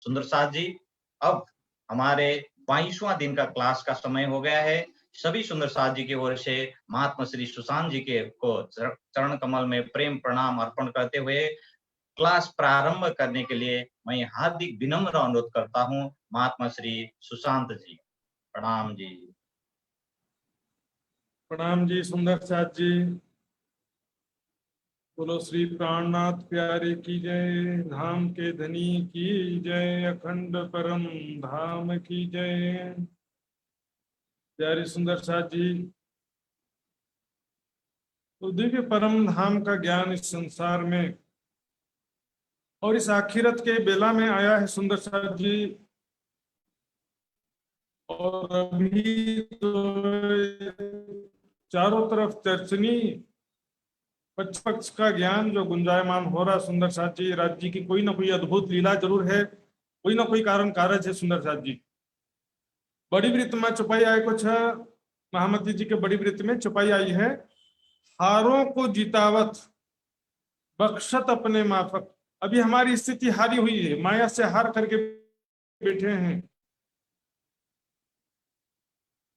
सुंदर साथ जी, अब हमारे 22वां दिन का क्लास का समय हो गया है। सभी सुंदर साथ जी की ओर से महात्मा श्री सुशांत जी के को चरण कमल में प्रेम प्रणाम अर्पण करते हुए क्लास प्रारंभ करने के लिए मैं हार्दिक विनम्र अनुरोध करता हूँ महात्मा श्री सुशांत जी। प्रणाम जी। प्रणाम जी सुंदर साथ जी। बोलो श्री प्राणनाथ प्यारे की जय, धाम के धनी की जय, अखंड परम धाम की जय। प्यारे सुंदर साथ जी, तो दिव्य परम धाम का ज्ञान इस संसार में और इस आखिरत के बेला में आया है सुंदर साथ जी। और अभी तो चारों तरफ चर्चनी पक्ष का ज्ञान जो गुंजायमान हो रहा सुंदर साथ जी। राज्य की कोई ना कोई अद्भुत लीला जरूर है, कोई ना कोई कारण कारज है सुंदर साथ जी। बड़ी वृत्त में चुपाई आई कुछ महामती जी के बड़ी वृत्त में चुपाई आई है, हारों को जितावत बख्शत अपने माफक। अभी हमारी स्थिति हारी हुई है, माया से हार करके बैठे हैं,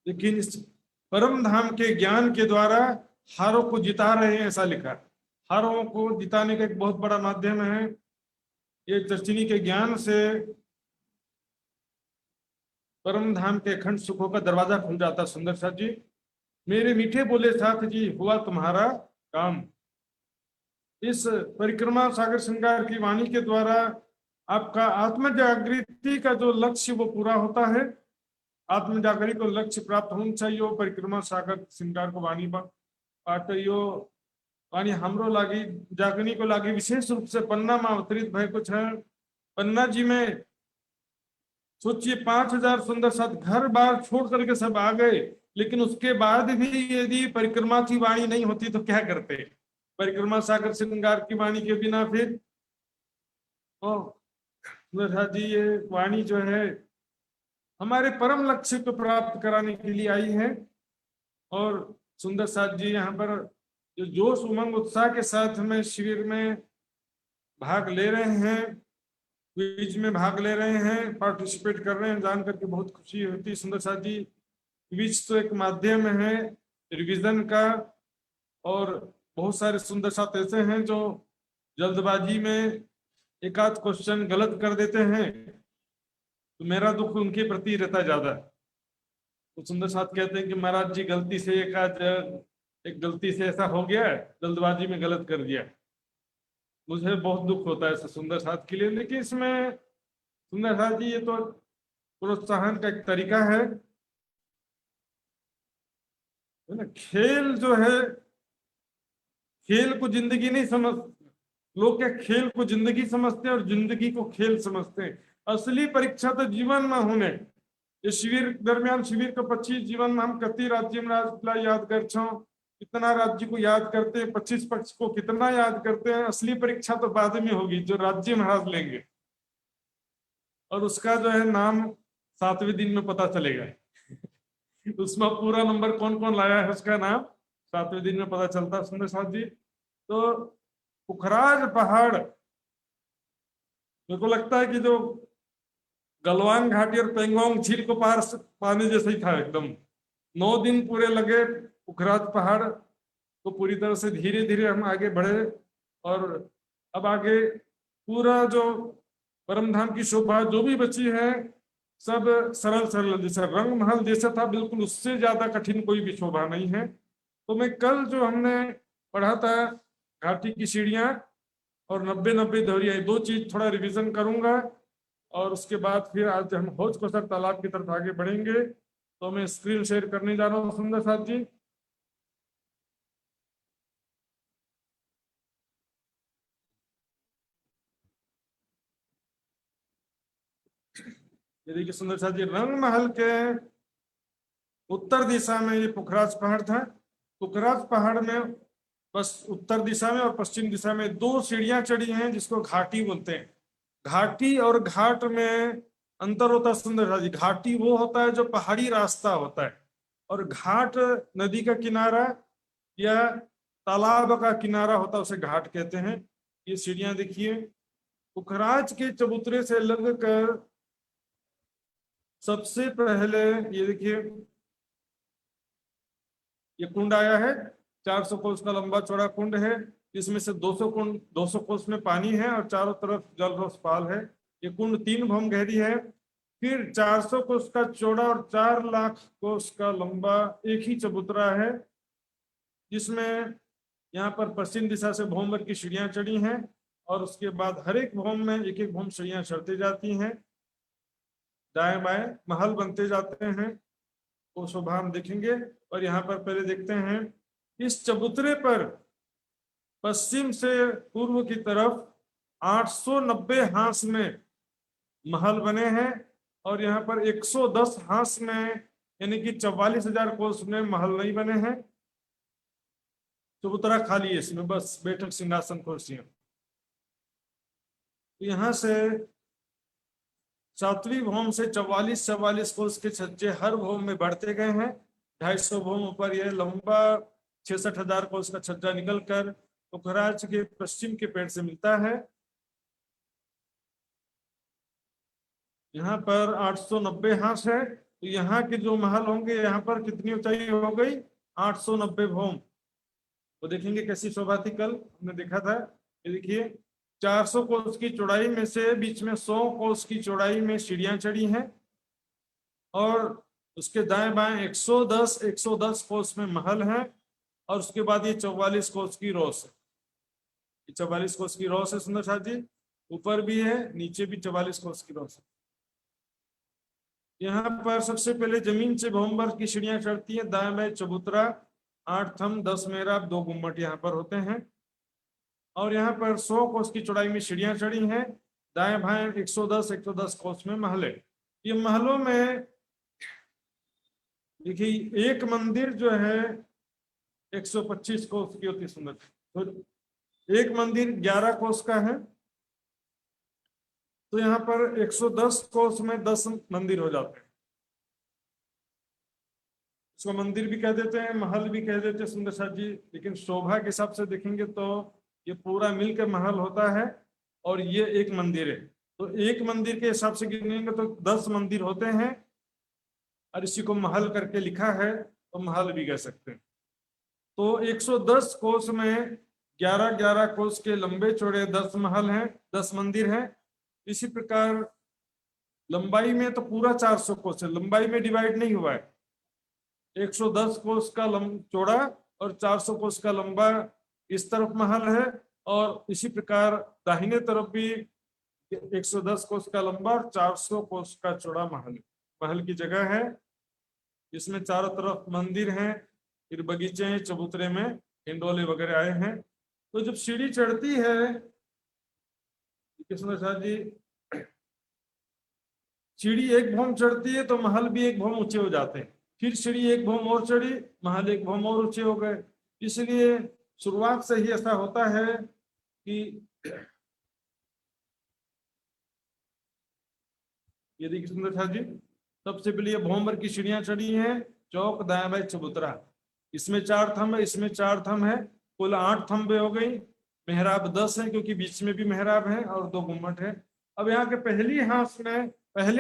लेकिन इस परम धाम के ज्ञान के द्वारा हारों को जिता रहे हैं, ऐसा लिखा। हारों को जिताने का एक बहुत बड़ा माध्यम है ये चर्चिनी के ज्ञान से परम धाम के अखंड सुखों का दरवाजा खुल जाता। सुंदर साथ जी, मेरे मीठे बोले साथ जी, हुआ तुम्हारा काम। इस परिक्रमा सागर श्रृंगार की वाणी के द्वारा आपका आत्म जागृति का जो लक्ष्य वो पूरा होता है। आत्म जागृति को लक्ष्य प्राप्त होना चाहिए। परिक्रमा सागर श्रृंगार को वाणी पाठियो वाणी हमरो लागी जागनी को लागी विशेष रूप से पन्ना में अवतरित भय कुछ है। पन्ना जी में सोचिए 5000 सुंदर साथ घर बार छोड़ करके सब आ गए, लेकिन उसके बाद भी यदि परिक्रमा की वाणी नहीं होती तो क्या करते। परिक्रमा सागर श्रृंगार की वाणी के बिना फिर सुंदर साथ जी ये वाणी जो है हमारे परम लक्ष्य को प्राप्त कराने के लिए आई है। और सुंदर साथ जी यहाँ पर जो जोश उमंग उत्साह के साथ में शिविर में भाग ले रहे हैं, क्विज में भाग ले रहे हैं, पार्टिसिपेट कर रहे हैं, जान करके बहुत खुशी होती है। सुंदर साथ जी, क्विज तो एक माध्यम है रिवीजन का, और बहुत सारे सुंदर साथ ऐसे हैं जो जल्दबाजी में एक आध क्वेश्चन गलत कर देते हैं, तो मेरा दुख उनके प्रति रहता ज्यादा। तो सुंदर साथ कहते हैं कि महाराज जी गलती से एक गलती से ऐसा हो गया, जल्दबाजी में गलत कर दिया। मुझे बहुत दुख होता है सुंदर साथ के लिए, लेकिन इसमें सुंदर साथ जी ये तो प्रोत्साहन का एक तरीका है ना। खेल जो है, खेल को जिंदगी नहीं समझ, लोग क्या खेल को जिंदगी समझते हैं और जिंदगी को खेल समझते हैं। असली परीक्षा तो जीवन में होने। ये शिविर दरमियान शिविर के 25 जीवन में हम कति राज्य में याद कर छो, कितना राज्य को याद करते हैं, 25 पक्ष को कितना याद करते हैं। असली परीक्षा तो बाद में होगी जो राज्य महाराज लेंगे, और उसका जो है नाम 7वें दिन में पता चलेगा। उसमें पूरा नंबर कौन कौन लाया है उसका नाम 7वें दिन में पता चलता है सुंदर साथ जी। तो पुखराज पहाड़ मेरे को लगता है कि जो गलवान घाटी और पेंगोंग झील को पार पाने जैसे ही था एकदम। 9 दिन पूरे लगे पुखराज पहाड़ तो पूरी तरह से धीरे धीरे हम आगे बढ़े, और अब आगे पूरा जो परमधाम की शोभा जो भी बची है सब सरल सरल, जैसा रंग महल जैसा था बिल्कुल उससे ज्यादा कठिन कोई भी शोभा नहीं है। तो मैं कल जो हमने पढ़ा था घाटी की सीढ़ियां और 90-90 धौरिया, 2 चीज थोड़ा रिवीजन करूंगा, और उसके बाद फिर आज हम हौज कोसर तालाब की तरफ आगे बढ़ेंगे। तो मैं स्क्रीन शेयर करने जा रहा हूँ सुंदर साथ जी। ये देखिए सुंदर साथ जी, रंग महल के उत्तर दिशा में ये पुखराज पहाड़ था। पुखराज पहाड़ में बस उत्तर दिशा में और पश्चिम दिशा में 2 सीढ़ियां चढ़ी हैं जिसको घाटी बोलते हैं। घाटी और घाट में अंतर होता है सुंदर साथ जी। घाटी वो होता है जो पहाड़ी रास्ता होता है, और घाट नदी का किनारा या तालाब का किनारा होता है, उसे घाट कहते हैं। ये सीढ़ियां देखिए, पुखराज के चबूतरे से लगकर सबसे पहले ये देखिए ये कुंड आया है, 400 कोस का लंबा चौड़ा कुंड है, इसमें से 200 कोस में पानी है और चारों तरफ जल रसपाल है। ये कुंड 3 भौम गहरी है। फिर 400 कोस का चौड़ा और 4 लाख कोस का लंबा एक ही चबूतरा है, जिसमें यहाँ पर पश्चिम दिशा से भौम भर की सीढ़ियां चढ़ी हैं और उसके बाद हर एक भौम में एक एक भौम सीढ़ियां चढ़ती जाती हैं, दाएं बाएं महल बनते जाते हैं। वो शोभा हम देखेंगे। और यहाँ पर पहले देखते हैं, इस चबूतरे पर पश्चिम से पूर्व की तरफ 890 हांस में महल बने हैं और यहाँ पर 110 हांस में यानी कि 44,000 कोस में महल नहीं बने हैं। चबूतरा खाली है, इसमें बस बैठक सिंहासन कुर्सियां। यहाँ से 7वीं भौम से 44 कोस के छज्जे हर भौम में बढ़ते गए हैं। 250 भौम पर यह लंबा 66,000 कोस का छज्जा निकलकर पुखराज के पश्चिम के पेड़ से मिलता है। यहाँ पर 890 हांस है, तो यहाँ के जो महल होंगे यहाँ पर कितनी ऊंचाई हो गई, 890 भौम। तो देखेंगे कैसी शोभा थी, कल हमने देखा था। ये देखिए 400 कोस की चौड़ाई में से बीच में 100 कोस की चौड़ाई में सीढ़ियां चढ़ी हैं और उसके दाएं बाएं 110 कोस में महल है और उसके बाद ये 44 कोस की रोस है। 44 कोस की रोस है सुंदर शाह जी, ऊपर भी है नीचे भी 44 कोस की रोस है। यहाँ पर सबसे पहले जमीन से भौमभर की सीढ़ियां चढ़ती है, दाएं बाएं चबूतरा, 8 थंब 10 मेहराब 2 गुम्मट यहाँ पर होते हैं और यहाँ पर 100 कोस की चौड़ाई में सीढ़ियां चढ़ी हैं, दाएं बाएं 110 कोस में महल है। ये महलों में देखिए एक मंदिर जो है 125 कोस की होती, सुंदर, तो एक मंदिर 11 कोस का है, तो यहाँ पर 110 कोस में 10 मंदिर हो जाते हैं। इसको मंदिर भी कह देते हैं, महल भी कह देते हैं सुंदर शाह जी, लेकिन शोभा के हिसाब से देखेंगे तो ये पूरा मिलकर महल होता है और ये एक मंदिर है। तो एक मंदिर के हिसाब से गिनेंगे तो 10 मंदिर होते हैं और इसी को महल करके लिखा है तो महल भी कह सकते हैं। तो 110 कोस में 11 कोस के लंबे चौड़े 10 महल हैं, 10 मंदिर हैं। इसी प्रकार लंबाई में तो पूरा 400 कोस है, लंबाई में डिवाइड नहीं हुआ है। 110 कोस का चौड़ा और 400 कोस का लंबा इस तरफ महल है और इसी प्रकार दाहिने तरफ भी 110 कोस का लंबा और 400 कोस का चौड़ा महल की जगह है। इसमें चारों तरफ मंदिर हैं, फिर बगीचे हैं, चबूतरे में हिंडोले वगैरह आए हैं। तो जब सीढ़ी चढ़ती है कृष्ण शाह जी, सीढ़ी एक भौम चढ़ती है तो महल भी एक भौम ऊंचे हो जाते हैं, फिर सीढ़ी एक भौम और चढ़ी, महल एक भौम और ऊंचे हो गए। इसलिए शुरुआत से ही ऐसा होता है कि ये देखिए सुंदर शाह जी, सबसे पहले ये भौमभर की सीढ़ियां चढ़ी हैं, चौक दाएं बाएं चबूतरा, इसमें 4 थंब है, इसमें 4 थंब है, कुल 8 थंबे हो गई। मेहराब 10 है क्योंकि बीच में भी मेहराब है और 2 गुम्मट है। अब यहाँ के पहले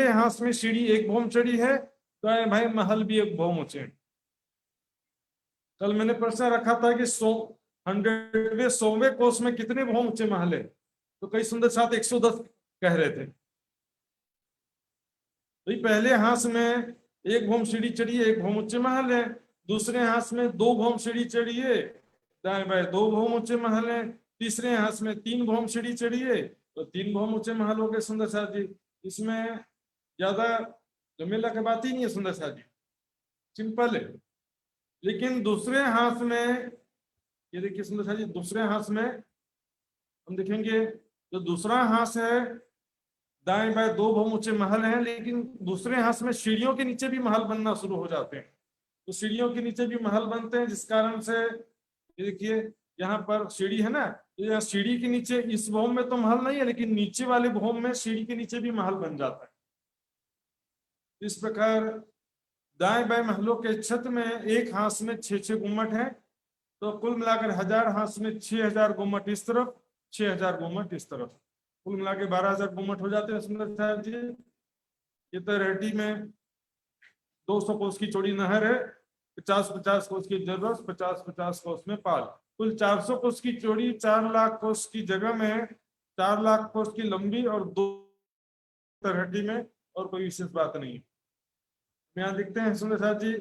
हांस में सीढ़ी एक भौम चढ़ी है, तो भाई महल भी एक भौम ऊंचे। कल मैंने प्रश्न रखा था कि 100वें कोस में कितने भौम ऊंचे महल है, तो कई सुंदर साथ 110 कह रहे थे। तो पहले हांस में एक भौम सीढ़ी चढ़ी है, एक भौम ऊंचे महल है। दूसरे हांस में 2 भौम सीढ़ी चढ़ी है, दाएं बाएं 2 भौम ऊंचे महल है। तीसरे हांस में 3 भौम सीढ़ी चढ़ी है, तो 3 भौम ऊंचे महल हो गए सुंदर शाह जी। इसमें ज्यादा झमेला की बात ही नहीं है सुंदर शाह जी, सिंपल है। लेकिन दूसरे हांस में ये देखिए सुंदर शाह जी, दूसरे हांस में हम देखेंगे जो दूसरा हांस है, दाएं बाएं 2 भौम ऊंचे महल हैं, लेकिन दूसरे हांस में सीढ़ियों के नीचे भी महल बनना शुरू हो जाते हैं। तो सीढ़ियों के नीचे भी महल बनते हैं, जिस कारण से ये देखिए यहाँ पर सीढ़ी है ना, तो यहाँ सीढ़ी के नीचे इस भौम में तो महल नहीं है, लेकिन नीचे वाले भौम में सीढ़ी के नीचे भी महल बन जाता है। इस प्रकार दाएं बाएं महलों के छत में एक हांस में 6 गुम्मट है, तो कुल मिलाकर 1000 हांस में 6000 गुम्मट इस तरफ, 6000 गुम्मट इस तरफ। कुल मिला के 12,000 गुमट हो जाते हैं सुंदर साहब जी। ये तो रेहटी में 200 कोस की चौड़ी नहर है, 50-50 कोस की जरूरत, 50-50 कोस में पाल, कुल 400 कोस की चौड़ी, 4 लाख कोस की जगह में 4 लाख कोस की लंबी और 2 रेहटी में, और कोई विशेष बात नहीं है। यहाँ देखते हैं सुंदर साहब जी,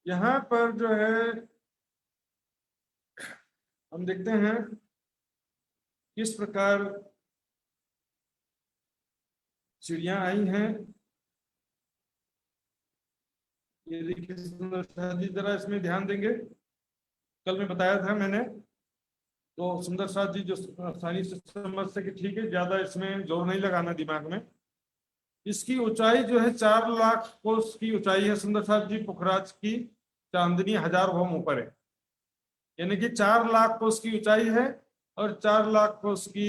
यहाँ पर जो है हम देखते हैं किस प्रकार चिड़िया आई हैं। ये देखिए सुंदर साहब जी, जरा इसमें ध्यान देंगे, कल में बताया था मैंने, तो सुंदर साहब जी जो आसानी से समझ सके, ठीक है, ज्यादा इसमें जोर नहीं लगाना दिमाग में। इसकी ऊंचाई जो है 4 लाख कोस की ऊंचाई है सुंदर साहब जी, पुखराज की चांदनी 1000 भौम ऊपर है, यानी कि 4 लाख कोस की ऊंचाई है और 4 लाख कोस की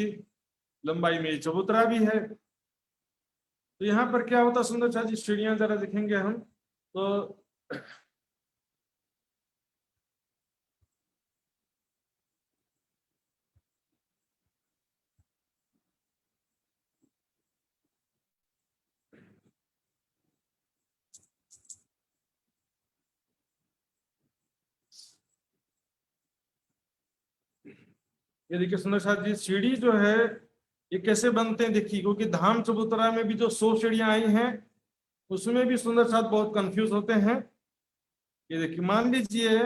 लंबाई में चबूतरा भी है। तो यहाँ पर क्या होता सुंदर साहब जी, सीढ़ियां जरा दिखेंगे हम तो, ये देखिए सुंदर साहब जी, सीढ़ी जो है ये कैसे बनते हैं देखिए, क्योंकि धाम चबूतरा में भी जो 100 सीढ़ियां आई हैं उसमें भी सुंदर साहब बहुत कंफ्यूज होते हैं। ये देखिए मान लीजिए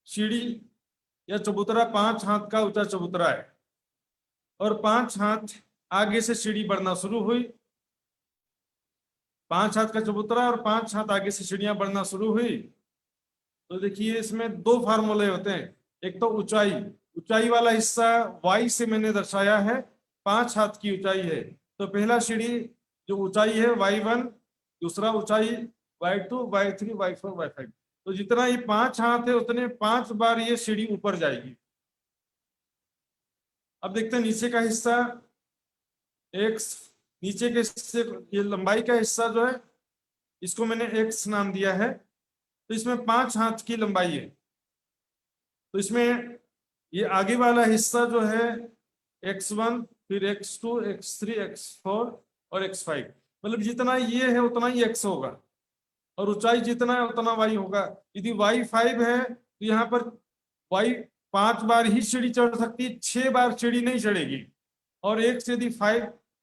सीढ़ी या चबूतरा 5 हाथ का ऊंचा चबूतरा है और 5 हाथ आगे से सीढ़ी बढ़ना शुरू हुई, 5 हाथ का चबूतरा और 5 हाथ आगे से सीढ़ियां बढ़ना शुरू हुई। तो देखिए इसमें 2 फार्मूले होते हैं, एक तो ऊंचाई, ऊंचाई वाला हिस्सा y से मैंने दर्शाया है, 5 हाथ की ऊंचाई है, तो पहला सीढ़ी जो ऊंचाई है y1, दूसरा ऊंचाई y2, y3, y4, y5, तो जितना ये 5 हाथ है उतने 5 बार ये सीढ़ी ऊपर जाएगी। अब देखते हैं नीचे का हिस्सा x, नीचे के हिस्से, ये लंबाई का हिस्सा जो है इसको मैंने x नाम दिया है, तो इसमें 5 हाथ की लंबाई है, तो इसमें ये आगे वाला हिस्सा जो है x1, फिर x2, x3, x4 और x5, मतलब जितना ये है उतना ही x होगा, और ऊंचाई जितना है उतना y होगा। यदि y5 है तो यहाँ पर y 5 बार ही सीढ़ी चढ़ सकती है, 6 बार सीढ़ी नहीं चढ़ेगी, और x यदि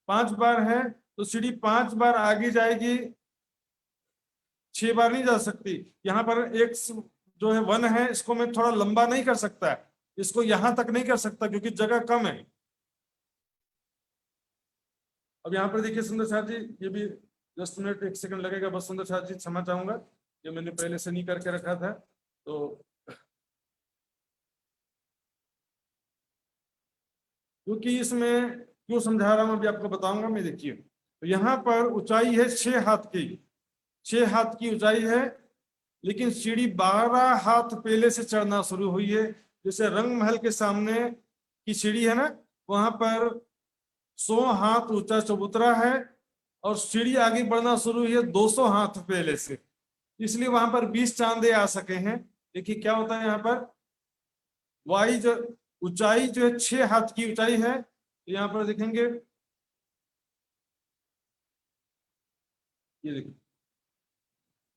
5 बार है तो सीढ़ी 5 बार आगे जाएगी, 6 बार नहीं जा सकती। यहाँ पर x जो है 1 है, इसको मैं थोड़ा लंबा नहीं कर सकता, इसको यहां तक नहीं कर सकता क्योंकि जगह कम है। अब यहाँ पर देखिए सुंदर साहब जी, ये भी जस्ट मिनट 1 सेकंड लगेगा बस सुंदर साहब जी, क्षमा चाहूंगा, ये मैंने पहले से नहीं करके रखा था, तो क्योंकि इसमें क्यों समझा रहा हूं अभी आपको बताऊंगा मैं। देखिए तो यहाँ पर ऊंचाई है 6 हाथ की, 6 हाथ की ऊंचाई है, लेकिन सीढ़ी 12 हाथ पहले से चढ़ना शुरू हुई है। जैसे रंग महल के सामने की सीढ़ी है ना, वहां पर 100 हाथ ऊंचा चबूतरा है और सीढ़ी आगे बढ़ना शुरू हुई है 200 हाथ पहले से, इसलिए वहां पर 20 चांदे आ सके हैं। देखिए क्या होता है यहाँ पर, वाई जो ऊंचाई जो है 6 हाथ की ऊंचाई है, तो यहाँ पर देखेंगे, ये देखिए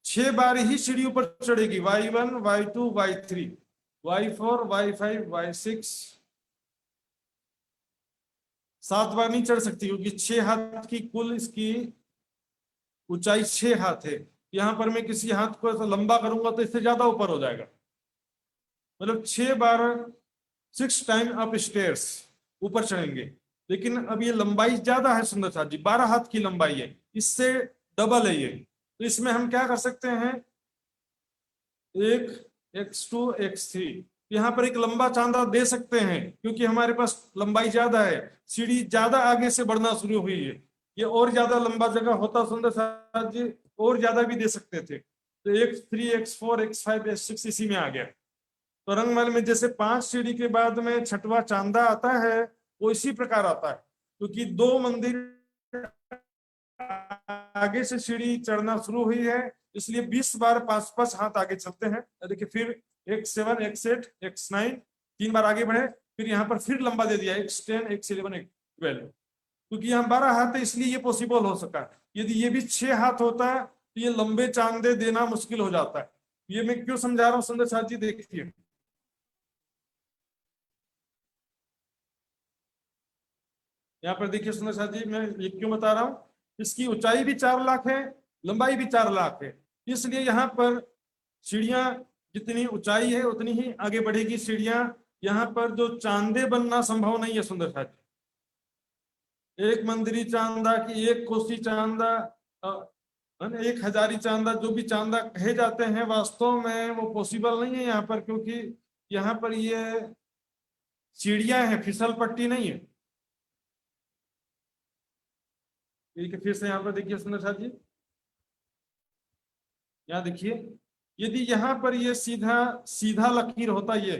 6 बार ही सीढ़ी ऊपर चढ़ेगी, y1, y2, y3, y4, y5, y6, 7 बार नहीं चढ़ सकती क्योंकि 6 हाथ की कुल इसकी ऊंचाई 6 हाथ है। यहाँ पर मैं किसी हाथ को ऐसा लंबा करूंगा तो इससे ज्यादा ऊपर हो जाएगा, मतलब 6 बार 6 टाइम अप स्टेयर्स ऊपर चढ़ेंगे। लेकिन अब ये लंबाई ज्यादा है सुंदर साहब जी, 12 हाथ की लंबाई है, इससे डबल है ये, तो इसमें हम क्या कर सकते हैं, एक x2, x3, यहाँ पर एक लंबा चांदा दे सकते हैं क्योंकि हमारे पास लंबाई ज्यादा है, सीढ़ी ज्यादा आगे से बढ़ना शुरू हुई है। ये और ज्यादा लंबा जगह होता सुंदर साहब जी, और ज्यादा भी दे सकते थे, तो x3, x4, x5, x6 इसी में आ गया। तो रंगमहल में जैसे 5 सीढ़ी के बाद में छठवां चांदा आता है, वो इसी प्रकार आता है, क्योंकि 2 मंदिर आगे से सीढ़ी चढ़ना शुरू हुई है, इसलिए 20 बार 5-5 हाथ आगे चलते हैं। देखिए फिर x7, x8, x9 3 बार आगे बढ़े, फिर यहाँ पर फिर लंबा दे दिया x10, x11, x12, क्योंकि यहाँ 12 हाथ है इसलिए ये पॉसिबल हो सका। यदि ये भी 6 हाथ होता है तो ये लंबे चांदे देना मुश्किल हो जाता है। ये मैं क्यों समझा रहा हूँ सुंदर साथ जी, देखिए यहाँ पर देखिए सुंदर साथ जी, मैं ये क्यों बता रहा हूँ, इसकी ऊंचाई भी 4 लाख है, लंबाई भी 4 लाख है, इसलिए यहाँ पर सीढ़ियां जितनी ऊंचाई है उतनी ही आगे बढ़ेगी सीढ़ियां। यहाँ पर जो चांदे बनना संभव नहीं है सुंदर साथ जी। एक मंदिरी चांदा की एक कोसी चांदा, एक हजारी चांदा, जो भी चांदा कहे जाते हैं वास्तव में वो पॉसिबल नहीं है यहाँ पर, क्योंकि यहाँ पर ये सीढ़ियां हैं, फिसल पट्टी नहीं है। ठीक है, फिर से यहाँ पर देखिए सुंदर साथ जी, यहाँ देखिए यदि यहाँ पर ये सीधा सीधा लकीर होता ये,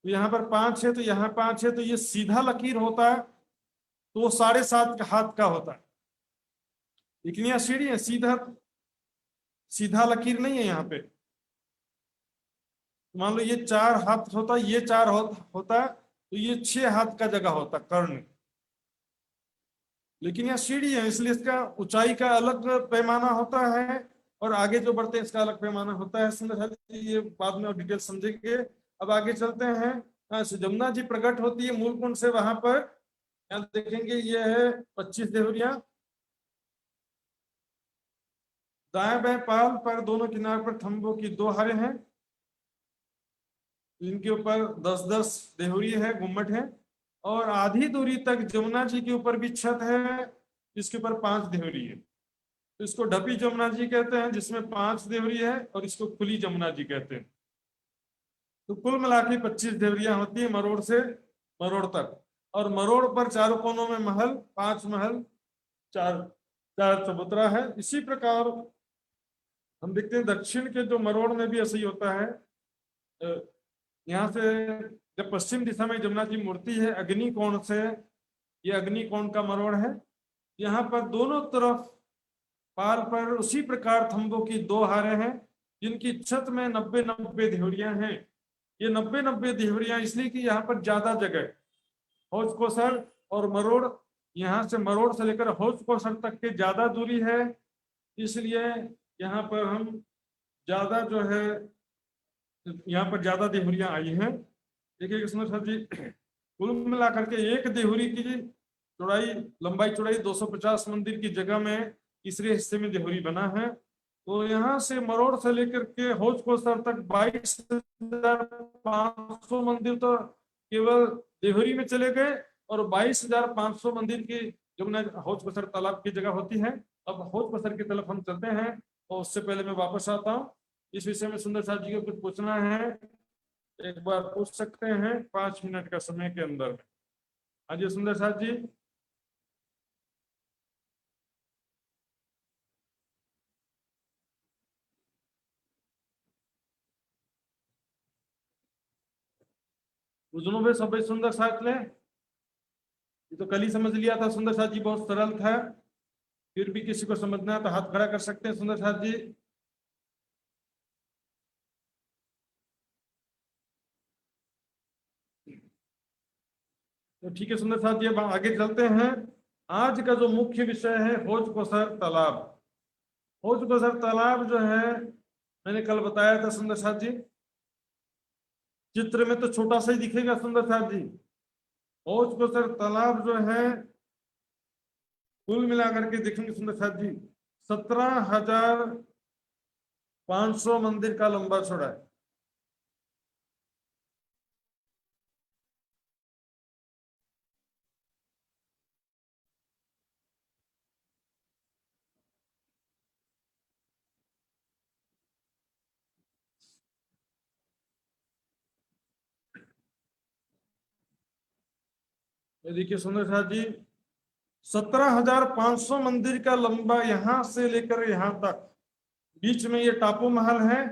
तो यहाँ पर 5 है तो यहाँ 5 है, तो ये सीधा लकीर होता है तो वो 7.5 हाथ का होता है। लेकिन यहाँ सीढ़ी है, सीधा सीधा लकीर नहीं है यहाँ पे। मान लो ये 4 हाथ होता, ये 4 होता तो ये 6 हाथ का जगह होता कर्ण। लेकिन यहाँ सीढ़ी है इसलिए इसका ऊंचाई का अलग पैमाना होता है और आगे जो बढ़ते हैं इसका अलग पैमाना होता है। सुंदर साथ जी ये बाद में और डिटेल समझेंगे। अब आगे चलते हैं। जमुना जी प्रकट होती है मूल कुंड से, वहां पर यहाँ देखेंगे ये है 25 देहुरियां। दाएं बाएं पाल पर दोनों किनार पर थंबों की 2 हारें हैं, इनके ऊपर 10-10 देहुरी है, गुम्मट है, और आधी दूरी तक जमुना जी के ऊपर भी छत है, इसके ऊपर 5 देहुरी है। तो इसको ढपी जमुना जी कहते हैं जिसमें 5 देवरी है, और इसको खुली जमुना जी कहते हैं। तो कुल मिला के 25 देवरियां होती है मरोड़ से मरोड़ तक, और मरोड़ पर चारों कोनों में महल, 5 महल, 4 चबूतरा है। इसी प्रकार हम देखते हैं दक्षिण के जो मरोड़ में भी ऐसा ही होता है। यहाँ से जब पश्चिम दिशा में जमुना जी मूर्ति है अग्नि कोण से, ये अग्नि कोण का मरोड़ है। यहाँ पर दोनों तरफ पाल पर उसी प्रकार थंबों की 2 हारें हैं, जिनकी छत में 90-90 देहुरियां हैं। ये 90-90 देहुरियां इसलिए कि यहाँ पर ज्यादा जगह, हौज कोसर और मरोड़, यहाँ से मरोड़ से लेकर हौज कोसर तक की ज्यादा दूरी है, इसलिए यहाँ पर हम ज्यादा जो है यहाँ पर ज्यादा देहुरियां आई हैं। देखिए सुनो सर जी, कुल मिलाकर के एक देहुरी की चौड़ाई, लंबाई चौड़ाई 250 मंदिर की जगह में तीसरे हिस्से में देहुरी बना है। तो यहाँ से मरोड़ से लेकर के हौज कोसर तक 22,500 मंदिर तो केवल देहुरी में चले गए, और 22,500 मंदिर की जमुना हौज कोसर तालाब की जगह होती है। अब हौज कोसर की तरफ हम चलते हैं, और उससे पहले मैं वापस आता हूँ। इस विषय में सुंदर साथ जी को कुछ पूछना है, एक बार पूछ सकते हैं 5 मिनट का समय के अंदर। हाँ जी सुंदर साथ जी। बुजुर्गों में सब सुंदर साथ ले, ये तो कल ही समझ लिया था सुंदर साथ जी, बहुत सरल था। फिर भी किसी को समझना है तो हाथ खड़ा कर सकते हैं सुंदर साथ जी। तो ठीक है सुंदर साथ जी, अब आगे चलते हैं। आज का जो मुख्य विषय है हौज कोसर तालाब। हौज कोसर तालाब जो है मैंने कल बताया था सुंदर साथ जी, चित्र में तो छोटा सा ही दिखेगा सुंदर साथ जी। हौज कोसर तालाब जो है कुल मिलाकर के देखेंगे सुंदर साथ जी 17,500 मंदिर का लंबा चौड़ा है। ये देखिए सुंदर साथ जी 17,500 मंदिर का लंबा, यहां से लेकर यहां तक, बीच में ये टापू महल है।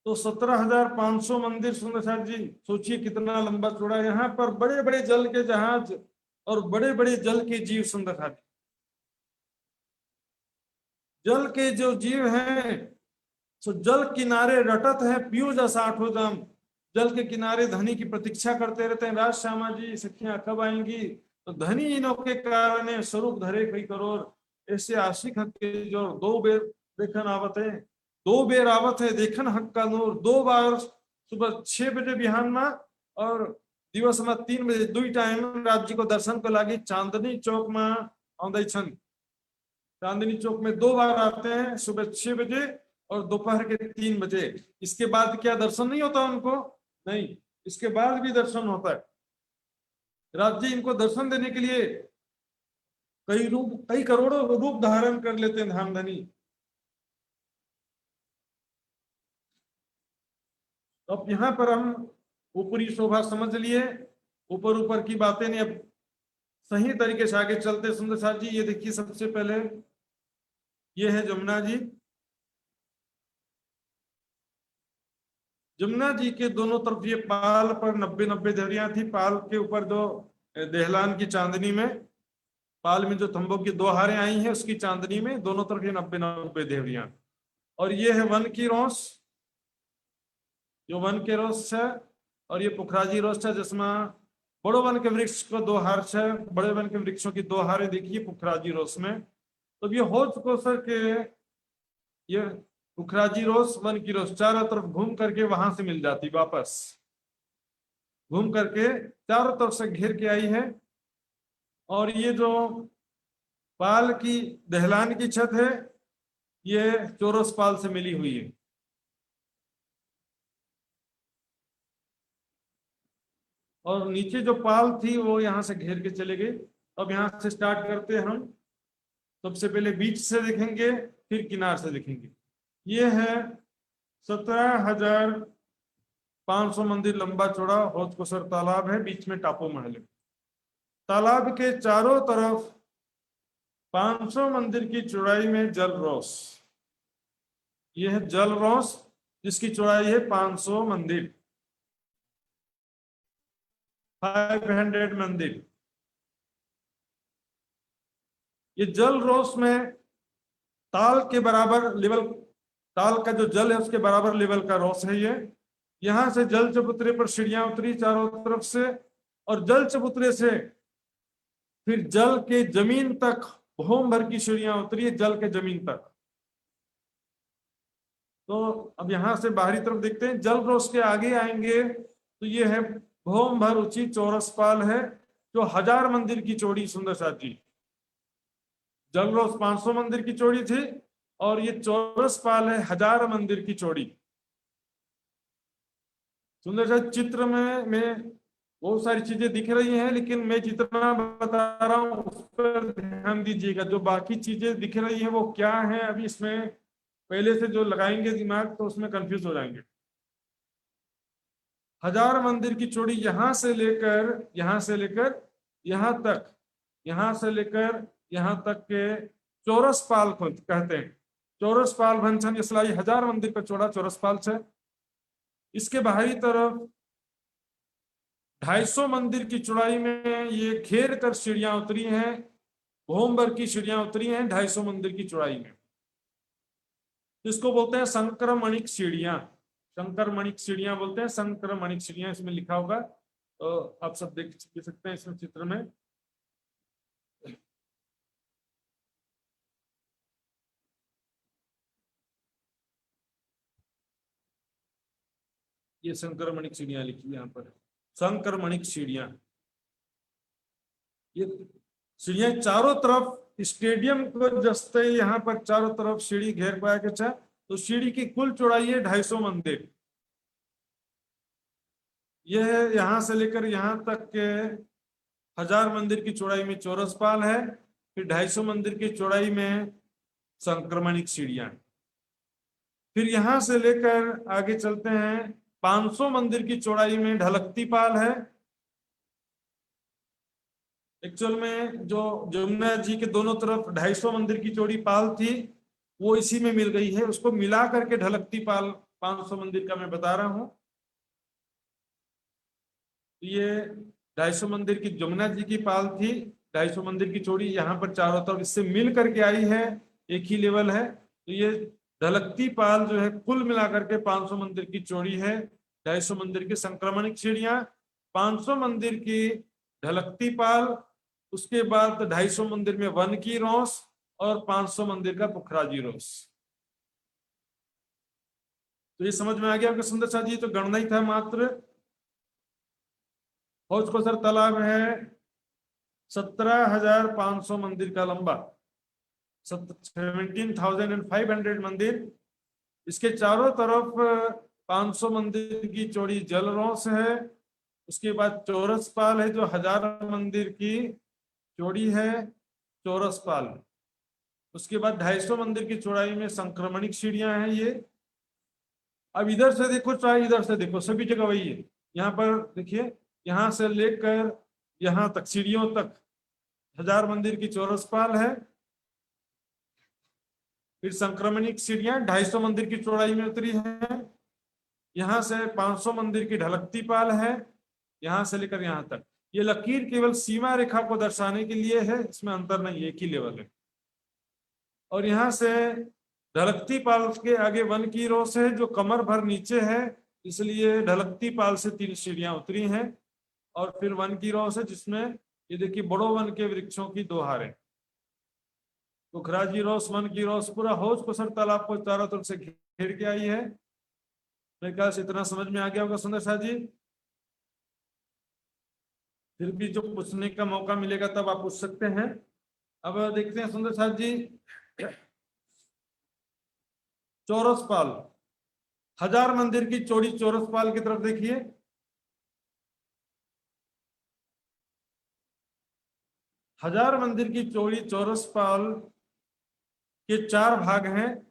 तो 17,500 मंदिर सुंदर साथ जी, सोचिए कितना लंबा चौड़ा। यहाँ पर बड़े बड़े जल के जहाज और बड़े बड़े जल के जीव सुंदर साथ जी, जल के जो जीव हैं सो जल किनारे रटत है पियो जैसा 8 जाम। जल के किनारे धनी की प्रतीक्षा करते रहते हैं, राज श्यामा जी सखियां कब आएंगी, तो धनी इनो के कारण स्वरूप धरे कई करोड़, ऐसे आशिक हक के जो 2 बेर देखन आवत है, 2 बेर आवत है देखन हक का नूर, 2 बार सुबह 6 बजे बिहान में और दिवस में 3 बजे, 2 टाइम राज्य को दर्शन को लागी चांदनी चौक में आंदे छन। चांदनी चौक में 2 बार आते हैं, सुबह 6 बजे और दोपहर के 3 बजे। इसके बाद क्या दर्शन नहीं होता उनको? नहीं, इसके बाद भी दर्शन होता है। राज्य इनको दर्शन देने के लिए कई करोड़ों रूप धारण कर लेते हैं धामधनी। अब यहाँ पर हम ऊपरी शोभा समझ लिए, ऊपर ऊपर की बातें नहीं, अब सही तरीके से आगे चलते। सुंदर साथ जी ये देखिए, सबसे पहले ये है जमुना जी। जमुना जी के दोनों तरफ ये पाल पर 90-90 देहरियां थी। पाल के ऊपर जो देहलान की चांदनी में, पाल में जो तंबू की 2 हारें आई हैं उसकी चांदनी में दोनों तरफ ये 90-90 देहरियां। और ये है वन की रोस, जो वन के रोस है। और ये पुखराजी रोस है जिसमें बड़ो वन के वृक्ष को 2 हार है, बड़े वन के वृक्षों की 2 हारें देखिए पुखराजी रोस में। तो ये हो चुको सर के ये पुखराजी रोस, वन की रोस चारों तरफ घूम करके वहां से मिल जाती, वापस घूम करके चारों तरफ से घेर के आई है। और ये जो पाल की दहलान की छत है ये चौरस पाल से मिली हुई है। और नीचे जो पाल थी वो यहाँ से घेर के चले गए। अब यहाँ से स्टार्ट करते हैं हम। सबसे पहले बीच से देखेंगे, फिर किनार से देखेंगे। ये है 17,500 मंदिर लंबा चौड़ा होचकोसर तालाब है, बीच में टापू महल है। तालाब के चारों तरफ 500 मंदिर की चौड़ाई में जल रोस, ये है जल रोस जिसकी चौड़ाई है 500 मंदिर, 500 मंदिर। ये जल रोस में ताल के बराबर लेवल, ताल का जो जल है उसके बराबर लेवल का रोस है ये। यहां से जल चबूतरे पर सीढ़ियां उतरी चारों तरफ से, और जल चबूतरे से फिर जल के जमीन तक भौम भर की सीढ़ियां उतरी है, जल के जमीन तक। तो अब यहां से बाहरी तरफ देखते हैं, जल रोस के आगे आएंगे तो ये है भौम भर ऊंची चौरस पाल है जो 1000 मंदिर की चौड़ी। सुंदर साथ जी, जल रोस 500 मंदिर की चौड़ी थी और ये चौरस पाल है 1000 मंदिर की चौड़ी। सुंदर साथ चित्र में बहुत सारी चीजें दिख रही हैं, लेकिन मैं जितना बता रहा हूं उस पर ध्यान दीजिएगा। जो बाकी चीजें दिख रही हैं वो क्या है, अभी इसमें पहले से जो लगाएंगे दिमाग तो उसमें कंफ्यूज हो जाएंगे। 1000 मंदिर की चौड़ी यहां से लेकर यहां तक, यहां से लेकर यहां तक के चौरस पाल कहते हैं। चौरस पाल भंसन इसलाई 1000 मंदिर का चौड़ा चौरस पाल है। इसके बाहरी तरफ 250 मंदिर की चौड़ाई में ये घेर कर सीढ़ियां उतरी हैं, भौमभर की सीढ़ियां उतरी हैं 250 मंदिर की चौड़ाई में। इसको बोलते हैं संक्रमणिक सीढ़ियां, संक्रमणिक सीढ़ियां बोलते हैं, संक्रमणिक सीढ़ियां इसमें लिखा होगा तो आप सब देख सकते हैं इसमें चित्र में। ये संक्रमणिक सीढ़ियां लिखी यहाँ पर, संक्रमणिक सीढ़ियां। ये सीढ़ियां चारों तरफ स्टेडियम को जस्ते यहाँ पर चारों तरफ सीढ़ी घेर पाया गया, तो सीढ़ी की कुल चौड़ाई है 250 मंदिर। यह है यहां से लेकर यहां तक के 1000 मंदिर की चौड़ाई में चौरस पाल है, फिर 250 मंदिर की चौड़ाई में संक्रमणिक सीढ़ियां। फिर यहां से लेकर आगे चलते हैं, 500 मंदिर की चौड़ाई में ढलकती पाल है। एक्चुअल में जो जमुना जी के दोनों तरफ 250 मंदिर की चौड़ी पाल थी वो इसी में मिल गई है, उसको मिला करके ढलकती पाल 500 मंदिर का मैं बता रहा हूं। ये 250 मंदिर की जमुना जी की पाल थी, 250 मंदिर की चौड़ी यहाँ पर चारों तरफ इससे मिल करके आई है, एक ही लेवल है। तो ये ढलकती पाल जो है कुल मिलाकर के 500 मंदिर की चौड़ी है, 250 मंदिर की संक्रमणिक सीढ़ियां, 500 मंदिर की ढलकती पाल उसके बाद 250 मंदिर में वन की रोस और 500 मंदिर का पुखराजी रोस। तो ये समझ में आ गया आपके सुंदर साथ जी। तो गणना ही था मात्र। हौज कोसर तालाब है 17,500 मंदिर का लंबा, 17,500 मंदिर। इसके चारों तरफ 500 मंदिर की चौड़ी जल रोस है। उसके बाद चौरस पाल है जो 1000 मंदिर की चौड़ी है, चौरस पाल। उसके बाद 250 मंदिर की चौड़ाई में संक्रमणिक सीढ़ियां हैं ये। अब इधर से देखो चाहे इधर से देखो, सभी जगह वही है। यहाँ पर देखिए, यहाँ से लेकर यहाँ तक सीढ़ियों तक 1000 मंदिर की चौरस पाल है। फिर संक्रमणिक सीढ़ियां 250 मंदिर की चौड़ाई में उतरी है। यहाँ से 500 मंदिर की ढलकती पाल है, यहाँ से लेकर यहाँ तक। ये लकीर केवल सीमा रेखा को दर्शाने के लिए है, इसमें अंतर नहीं, एक ही लेवल है। और यहाँ से ढलकती पाल के आगे वन की रोस है जो कमर भर नीचे है, इसलिए ढलकती पाल से 3 सीढ़ियां उतरी हैं। और फिर वन की रोस है जिसमें ये देखिए बड़ो वन के वृक्षों की 2 हारें। पुखराजी रोस, वन की रोस पूरा हौज कोसर तालाब को चारों तरफ से घेर के आई है। मेरे ख्याल से इतना समझ में आ गया होगा सुंदर साथ जी। फिर भी जो पूछने का मौका मिलेगा तब आप पूछ सकते हैं। अब देखते हैं सुंदर साथ जी, चौरस पाल, 1000 मंदिर की चौड़ी चौरस पाल की तरफ देखिए। हजार मंदिर की चौड़ी चौरस पाल के 4 भाग हैं।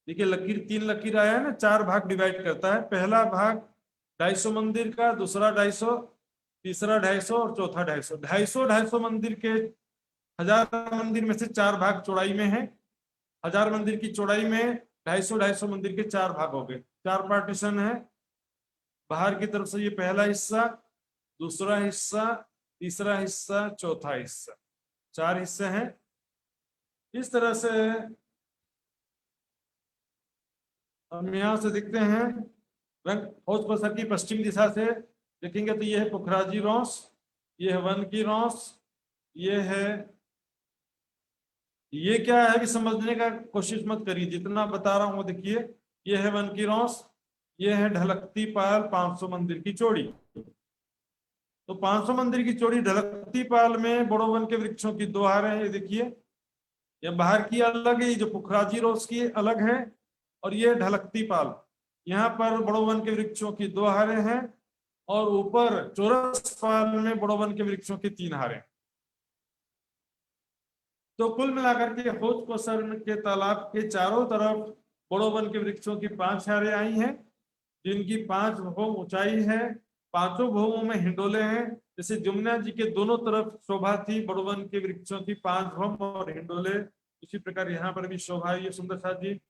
देखिए लकीर 3 लकीर आया है ना, 4 भाग डिवाइड करता है। पहला भाग 250 मंदिर का, दूसरा 250, तीसरा 250 और चौथा 250। 250 मंदिर के 1000 मंदिर में से 4 भाग चौड़ाई में है। 1000 मंदिर की चौड़ाई में 250 मंदिर के 4 भाग हो गए, 4 पार्टीशन है। बाहर की तरफ से ये पहला हिस्सा, दूसरा हिस्सा, तीसरा हिस्सा, चौथा हिस्सा, 4 हिस्से हैं। इस तरह से हम यहाँ से देखते हैं रंग हौज कोसर की पश्चिम दिशा से देखेंगे तो ये है पुखराजी रोस, ये है वन की रोस, ये है, ये क्या है कि समझने का कोशिश मत करिए, जितना बता रहा हूं वो देखिए। ये है वन की रोस, ये है ढलकती पाल 500 मंदिर की चौड़ी। तो 500 मंदिर की चौड़ी ढलकती पाल में बड़ो वन के वृक्षों की 2 हारें हैं, ये देखिए। ये बाहर की अलग है, ये जो पुखराजी रोस की अलग है, और ये ढलकती पाल। यहाँ पर बड़ो वन के वृक्षों की 2 हारें हैं, और ऊपर चौरस पाल में बड़ो वन के वृक्षों की 3 हारें। तो कुल मिलाकर के हौज कोसर के तालाब के चारों तरफ बड़ो वन के वृक्षों की 5 हारें आई हैं, जिनकी 5 भौम ऊंचाई है। 5 भौमों में हिंडोले हैं। जैसे जमुना जी के दोनों तरफ शोभा थी बड़ो वन के वृक्षों की 5 भौम और हिंडोले, इसी प्रकार यहाँ पर भी शोभा है। ये सुंदर साथ जी,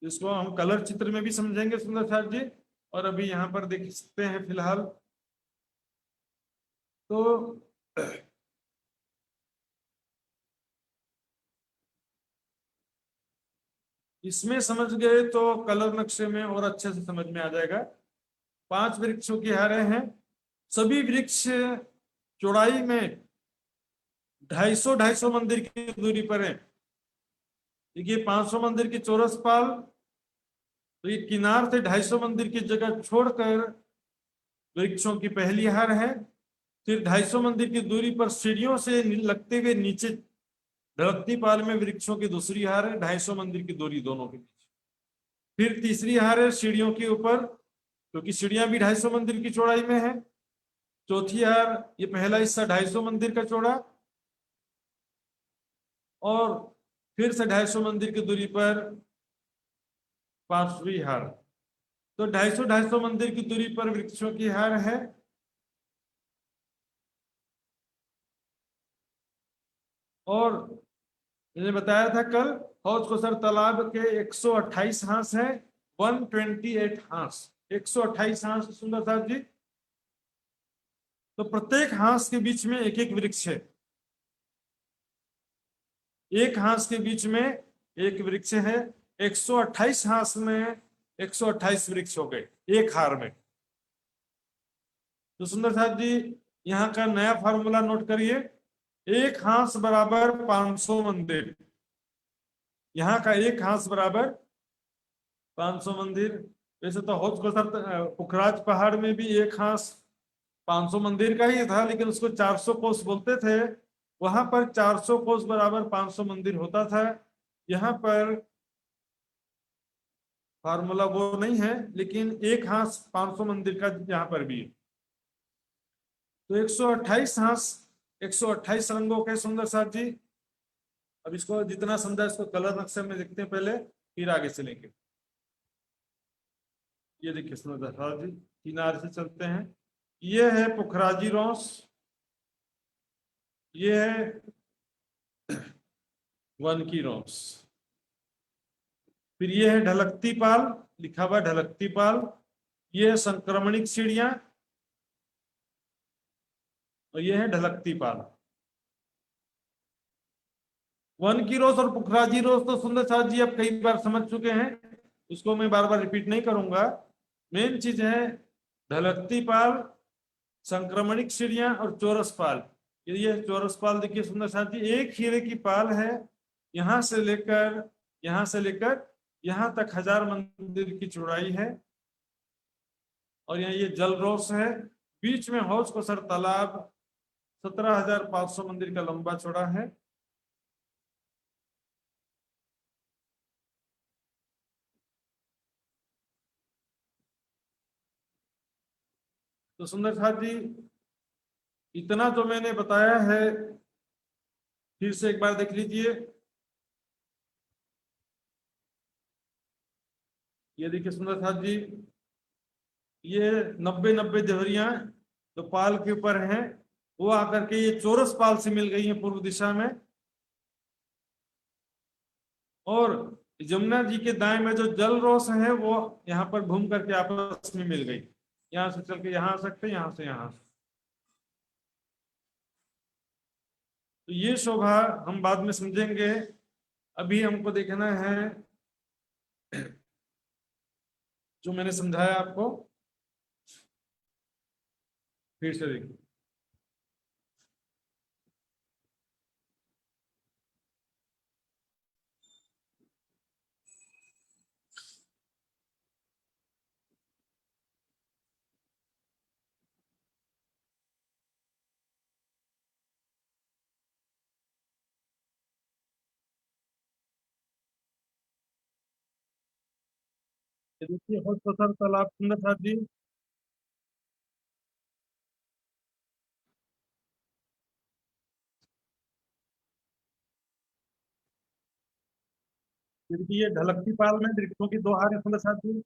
इसको हम कलर चित्र में भी समझेंगे सुंदर साथ जी, और अभी यहाँ पर देख सकते हैं फिलहाल। तो इसमें समझ गए तो कलर नक्शे में और अच्छे से समझ में आ जाएगा। 5 वृक्षों की हारें हैं, सभी वृक्ष चौड़ाई में 250 मंदिर की दूरी पर है। देखिए 500 मंदिर की चौरस पाल, तो ये किनार से 250 मंदिर की जगह छोड़कर वृक्षों की पहली हार है। फिर 250 मंदिर की दूरी पर सीढ़ियों से लगते हुए नीचे ढलकती पाल में वृक्षों की दूसरी हार है, 250 मंदिर की दूरी दोनों के बीच। फिर तीसरी हार है सीढ़ियों के ऊपर, क्योंकि सीढ़ियां भी 250 मंदिर की चौड़ाई में है। चौथी हार, ये पहला हिस्सा 250 मंदिर का चौड़ा, और फिर से 250 मंदिर की दूरी पर 5वीं हार। तो 250 मंदिर की दूरी पर वृक्षों की हार है। और मैंने बताया था कल, हौज कोसर तालाब के 128 हांस है, 128 हांस, 128 हांस सुंदर साहब जी। तो प्रत्येक हांस के बीच में एक एक वृक्ष है, एक हांस के बीच में एक वृक्ष है। 128 हांस में 128 वृक्ष हो गए एक हार में। तो सुंदर साहब जी यहाँ का नया फॉर्मूला नोट करिए, एक हांस बराबर 500 मंदिर। यहाँ का एक हांस बराबर 500 मंदिर। वैसे तो हौज बसर पुखराज पहाड़ में भी एक हांस 500 मंदिर का ही था, लेकिन उसको 400 कोस बोलते थे। वहां पर 400 कोस बराबर 500 मंदिर होता था। यहाँ पर फार्मूला वो नहीं है, लेकिन एक हांस 500 मंदिर का यहाँ पर भी है। तो 128 हांस 128 रंगों के सुंदर साथ जी। अब इसको जितना समझा इसको कलर नक्शे में देखते हैं पहले, फिर आगे चलेंगे। ये देखिए सुंदर साथ जी, किनारे से चलते हैं। ये है पुखराजी रोस, ये है वन की रोस, फिर ये है ढलकती पाल, लिखा हुआ ढलकती पाल। ये है संक्रमणिक सीढ़ियां और ये है ढलकती पाल। वन की रोज और पुखराजी रोज तो सुंदर साथ जी आप कई बार समझ चुके हैं, उसको मैं बार बार रिपीट नहीं करूंगा। मेन चीज है ढलकती पाल, संक्रमणिक सीढ़ियां और चौरस पाल। ये चौरस पाल देखिए सुंदर साथ जी, एक हीरे की पाल है। यहां से लेकर यहां तक 1000 मंदिर की चौड़ाई है। और यहाँ ये जल रोस है, बीच में हौज कोसर तालाब 17,500 मंदिर का लंबा चौड़ा है। तो सुंदर साथ जी इतना जो मैंने बताया है फिर से एक बार देख लीजिए। ये देखिए सुंदर साथ जी, ये 90 देहरियां जो पाल के ऊपर हैं वो आकर के ये चौरस पाल से मिल गई है पूर्व दिशा में। और जमुना जी के दाएं में जो जल रोस है वो यहाँ पर घूम करके आपस में मिल गई। यहाँ से चल के यहाँ आ सकते हैं, यहाँ से यहाँ। तो ये शोभा हम बाद में समझेंगे, अभी हमको देखना है जो मैंने समझाया आपको। फिर से देखिए, ये देखिए हौज पसर तालाब सुंदर साथ जी। ये देखिए ये ढलकती पाल में वृक्षों की 2 हारें सुंदर साथ जी।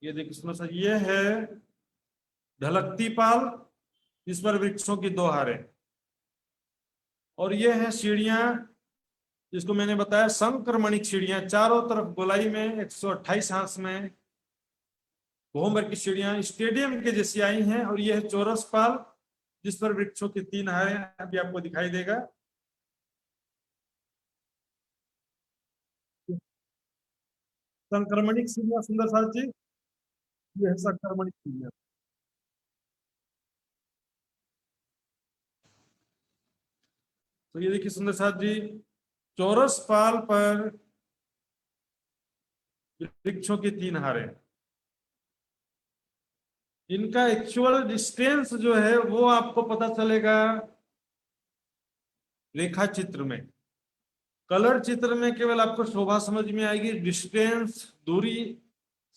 ये देखिए सुंदर साथ, ये है ढलकती पाल जिस पर वृक्षों की 2 हारें। और ये है सीढ़ियां जिसको मैंने बताया संक्रमणिक सीढ़ियां, चारों तरफ गोलाई में 128 हांस में घूमर की सीढ़ियां स्टेडियम के जैसी आई हैं। और ये है चौरस पाल जिस पर वृक्षों की 3 हारें, अभी आपको दिखाई देगा। संक्रमणिक सीढ़ियां सुंदर साथ जी, ये है संक्रमणिक सीढ़ियां। तो ये देखिए सुंदर साथ जी, चौरस पाल पर वृक्षों की 3 हारें। इनका एक्चुअल डिस्टेंस जो है वो आपको पता चलेगा रेखा चित्र में। कलर चित्र में केवल आपको शोभा समझ में आएगी, डिस्टेंस, दूरी,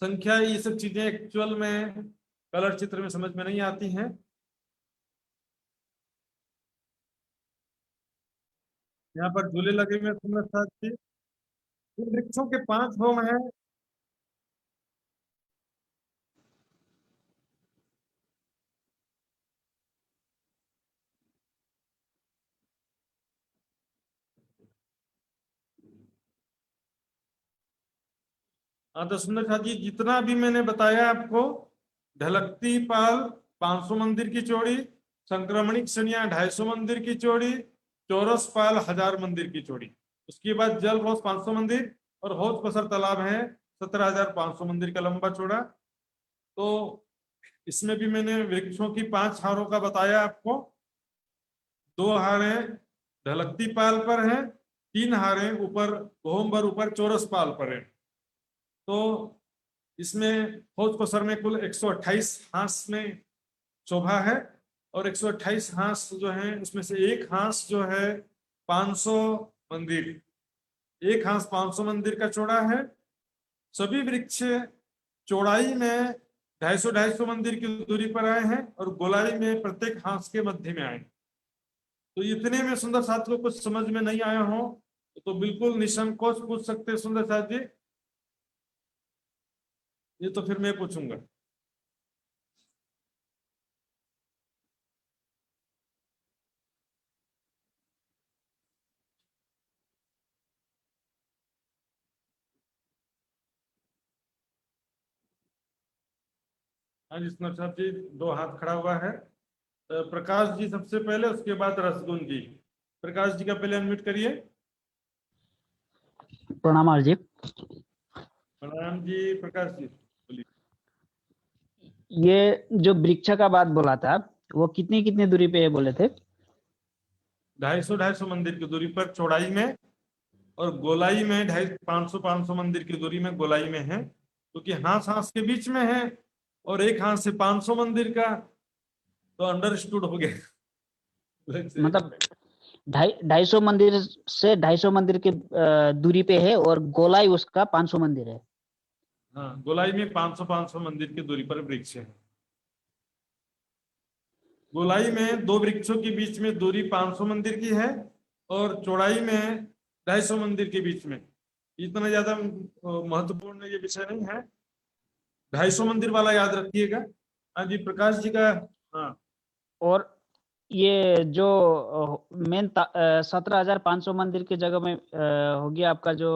संख्या, ये सब चीजें एक्चुअल में कलर चित्र में समझ में नहीं आती हैं। यहाँ पर झूले लगे हुए हैं सुंदर साथ जी। इन वृक्षों के 5 होम है। हाँ तो सुंदर साथ जी जितना भी मैंने बताया आपको, ढलकती पाल 500 मंदिर की चौड़ी, संक्रमणिक सनिया 250 मंदिर की चौड़ी, चौरस पाल 1000 मंदिर की चौड़ी, उसके बाद जल रोज 500 मंदिर और हौज पसर तालाब है 17,500 मंदिर का लंबा चौड़ा। तो इसमें भी मैंने वृक्षों की 5 हारों का बताया आपको। 2 हारें ढलकती पाल पर हैं, 3 हारें ऊपर गोहम्बर ऊपर चौरस पाल पर हैं। तो इसमें हौज को सर में कुल 128 हांस में शोभा है, और 128 हांस जो है उसमें से एक हांस जो है 500 मंदिर, एक हांस 500 मंदिर का चौड़ा है। सभी वृक्ष चौड़ाई में 250 मंदिर की दूरी पर आए हैं, और गोलाई में प्रत्येक हांस के मध्य में आए। तो इतने में सुंदर साथ को कुछ समझ में नहीं आया हो तो बिल्कुल निसंकोच पूछ सकते हैं सुंदर साथ जी। ये तो फिर मैं पूछूंगा। हाँ जी सुंदर साथ जी, 2 हाथ खड़ा हुआ है। प्रकाश जी सबसे पहले, उसके बाद रसगुन जी। प्रकाश जी का पहले अनम्यूट करिए। प्रणाम जी। प्रणाम जी। प्रकाश जी बोलिए। ये जो वृक्ष का बात बोला था वो कितनी कितनी दूरी पे है बोले थे? 250 मंदिर की दूरी पर चौड़ाई में, और गोलाई में 500 मंदिर की दूरी में गोलाई में है, क्योंकि हाथ हाथ के बीच में है, और एक हाथ से 500 मंदिर का, तो अंडरस्टूड हो गया। मतलब 250 मंदिर से 250 मंदिर की दूरी पे है, और गोलाई उसका 500 मंदिर है। हाँ, गोलाई में 500 मंदिर की दूरी पर वृक्ष है। गोलाई में 2 वृक्षों के बीच में दूरी 500 मंदिर की है, और चौड़ाई में 250 मंदिर के बीच में। इतना ज्यादा महत्वपूर्ण ये विषय नहीं है, 250 मंदिर वाला याद रखिएगा। हाँ जी प्रकाश जी का। हाँ, और ये जो मेन 17,500 मंदिर की जगह में हो गया आपका जो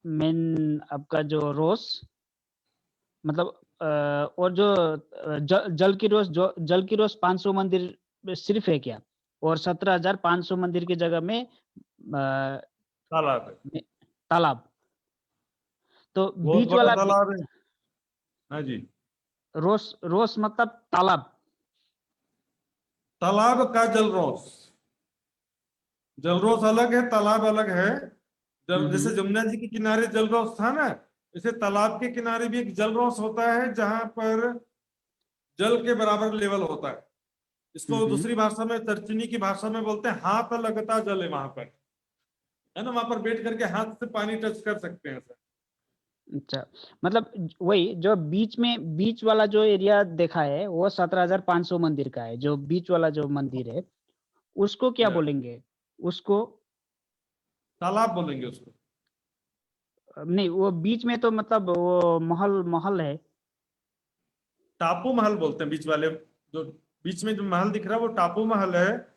मेन आपका जो रोज, मतलब और जो जल की रोज, जो जल की रोज 500 मंदिर सिर्फ है क्या? और 17,500 मंदिर की जगह में तालाब है, तालाब। तो बहुत बीच बड़ा वाला तालाब है। हाँ जी, रोस, रोस मतलब तालाब। तालाब का जलरोस, जलरोस अलग है, तालाब अलग है। जैसे जमुना जी के किनारे जलरोस था ना, जैसे तालाब के किनारे भी एक जलरोस होता है, जहां पर जल के बराबर लेवल होता है। इसको दूसरी भाषा में, तर्जनी की भाषा में बोलते हैं हाथ लगता जल है वहां पर, है ना, वहां पर बैठ करके हाथ से पानी टच कर सकते हैं सर। अच्छा, मतलब वही जो बीच में, बीच वाला जो एरिया देखा है वो 17,500 मंदिर का है। जो बीच वाला जो मंदिर है उसको क्या बोलेंगे? उसको तालाब बोलेंगे उसको। नहीं, वो बीच में तो मतलब वो महल, महल है। टापू महल बोलते हैं बीच वाले, जो बीच में जो महल दिख रहा है वो टापू महल है।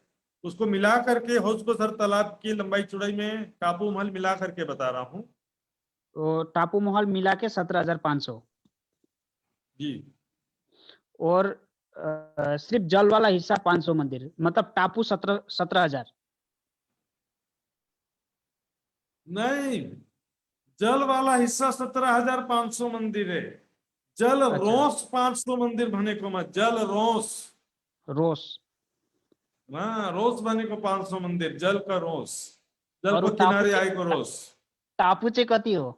उसको मिला करके हौज को सर तालाब की लंबाई चौड़ाई में टापू महल मिला करके बता रहा हूँ। वो टापू महल मिला के 17,500। जी, और सिर्फ जल वाला हिस्सा 500 मंदिर, मतलब टापू 17,000। नहीं, जल वाला हिस्सा 17,500 मंदिर है। जल अच्छा, रोस 500 मंदिर बने को मत, जल रोस। रोस। हाँ, रोस बने को 500 मंदिर, जल का रोस, जल और वो को किनारे आए को रोस। टापू चे कति हो?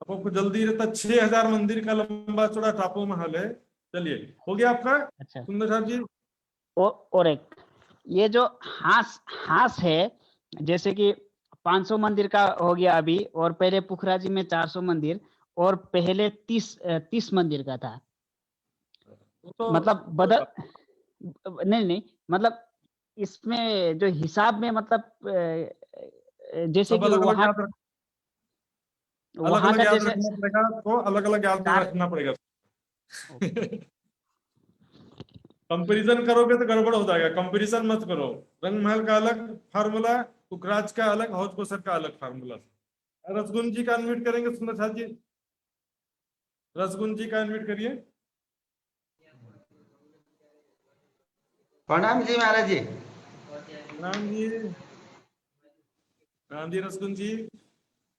अब आपको जल्दी रहता, 6,000 मंदिर का लंबा चौड़ा टापू महल है। चलिए, हो गया आपका अच्छा, सुंदर साहब जी। और एक ये जो हास, हास है, जैसे कि 500 मंदिर का हो गया अभी, और पहले पुखरा जी में 400 मंदिर, और पहले 30 मंदिर का था। तो मतलब बदल, नहीं नहीं, मतलब इसमें जो हिसाब में, मतलब जैसे सब कि अलग अलग वहां, याद रख, अलग वहां अलग का याद जैसे रखना पड़ेगा आपको, अलग अलग याद चार। रखना पड़ेगा। कंपैरिजन करोगे तो गड़बड़ हो जाएगा, कंपैरिजन मत करो। रंग महल का अलग फार्मूला, पुखराज का अलग, हौज कोसर का अलग फार्मूला। रसगुन जी का अनम्यूट करेंगे सुंदर साहब जी, रसगुन जी का अनम्यूट करिए। प्रणाम जी महाराज जी। राम जी, राम जी, रसगुन जी।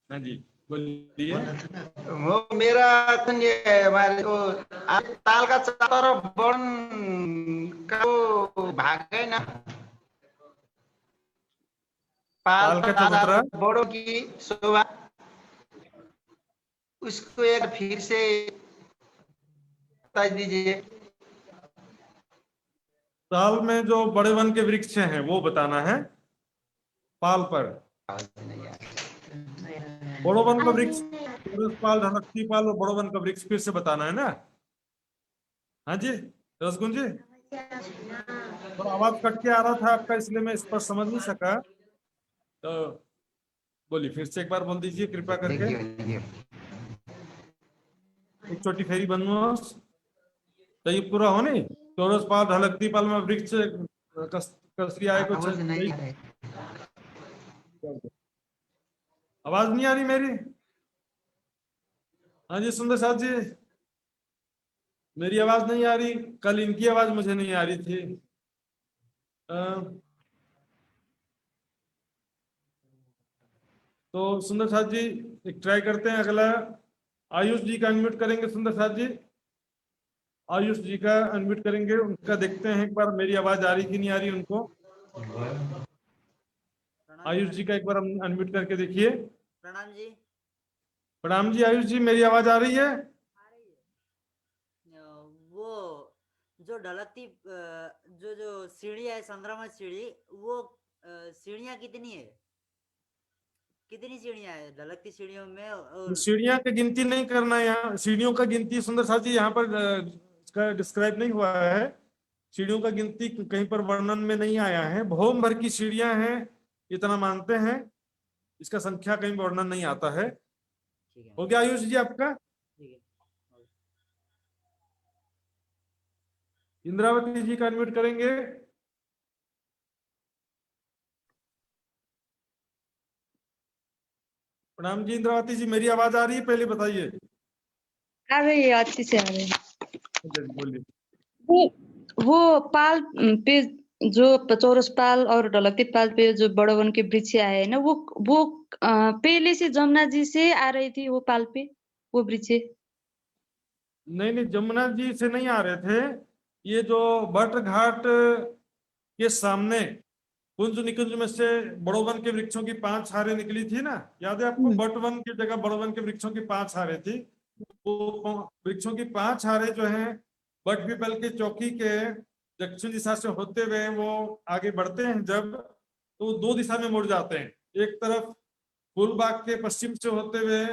हाँ जी बोलिए। वो मेरा ये हमारे वो ताल का चातर बन का वो भाग है ना, ताल का चबूतरा बड़ों की शोभा, उसको एक फिर से बता दीजिए। ताल में जो बड़े वन के वृक्ष हैं वो बताना है। पाल पर बड़ो वन का वृक्ष, पाल, ढलकती पाल और बड़ो वन का वृक्ष फिर से बताना है ना। हाँ जी रसगुन जी, तो आवाज कट के आ रहा था आपका, इसलिए मैं इस पर समझ नहीं सका, तो बोलिए फिर से एक बार बोल दीजिए कृपया करके। एक छोटी फेरी बनवास तो ये पूरा हो नहीं। चौरस पाल, ढलकती पाल में वृक्ष कसरी आए को आवाज नहीं आ रही मेरी। हाँ जी सुंदर साथ जी, मेरी आवाज नहीं आ रही, कल इनकी आवाज मुझे नहीं आ रही थी। तो सुंदर साथ जी एक ट्राई करते हैं, अगला आयुष जी का अनम्यूट करेंगे। सुंदर साथ जी आयुष जी का अनम्यूट करेंगे, उनका देखते हैं एक बार मेरी आवाज आ रही कि नहीं आ रही उनको। आयुष जी का एक बार अनम्यूट करके देखिए। प्रणाम जी। प्रणाम जी आयुष जी, मेरी आवाज आ रही है? वो जो ढलकती जो सीढ़ी है, संक्रामक सीढ़ी, वो सीढ़ियाँ कितनी है, कितनी सीढ़ियाँ है ढलकती सीढ़ियों में? और सीढ़ियां की गिनती नहीं करना है यहाँ, सीढ़ियों का गिनती सुंदर साथ जी यहाँ पर इसका डिस्क्राइब नहीं हुआ है। सीढ़ियों का गिनती कहीं पर वर्णन में नहीं आया है। भौम भर की सीढ़ियां हैं इतना मानते हैं, इसका संख्या कहीं वर्णन नहीं आता है। ठीक है, हो गया आयुष जी आपका? ठीक है। इंद्रावती जी का अनम्यूट करेंगे। प्रणाम जी इंद्रावती जी, मेरी आवाज आ रही है पहले बताइए। आ रही है, अच्छी से आ रही है। बोलिए। वो पाल पे जो चौरस पाल और ढलकती पाल पे जो बड़ो वन के वृक्ष आए हैं ना, वो पहले से जमुना जी से आ रही थी वो पाल पे, वो वृक्ष। नहीं नहीं, जमुना जी से नहीं आ रहे थे। ये जो बट घाट के सामने कुंज निकुंज में से बड़ो वन के वृक्षों की 5 हारें निकली थी ना, याद है आपको? बट वन की जगह बड़ो वन के वृक्षों की 5 हारें थी। वो वृक्षों की 5 हारें जो हैं बट पीपल की चौकी के दक्षिण दिशा से होते हुए वो आगे बढ़ते हैं जब, तो 2 दिशा में मुड़ जाते हैं। एक तरफ फूलबाग के पश्चिम से होते हुए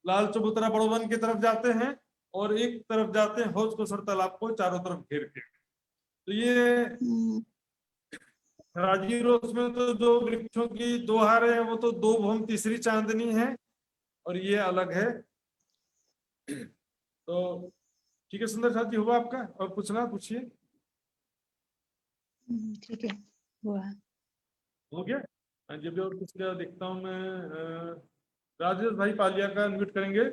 लाल चबूतरा बड़ो वन की तरफ जाते हैं, और एक तरफ जाते हैं हौज कोसर तालाब को चारों तरफ घेर के। तो ये राजीव रोज में तो जो वृक्षों की 2 हारें हैं वो तो 2 भौम तीसरी चांदनी है, और ये अलग है। तो ठीक है सुंदर साथी, हुआ आपका? और पूछना पूछिए। ठीक है, हुआ। हो गया? जब भी और कुछ क्या देखता हूँ मैं। राजेश भाई पालिया का अनम्यूट करेंगे।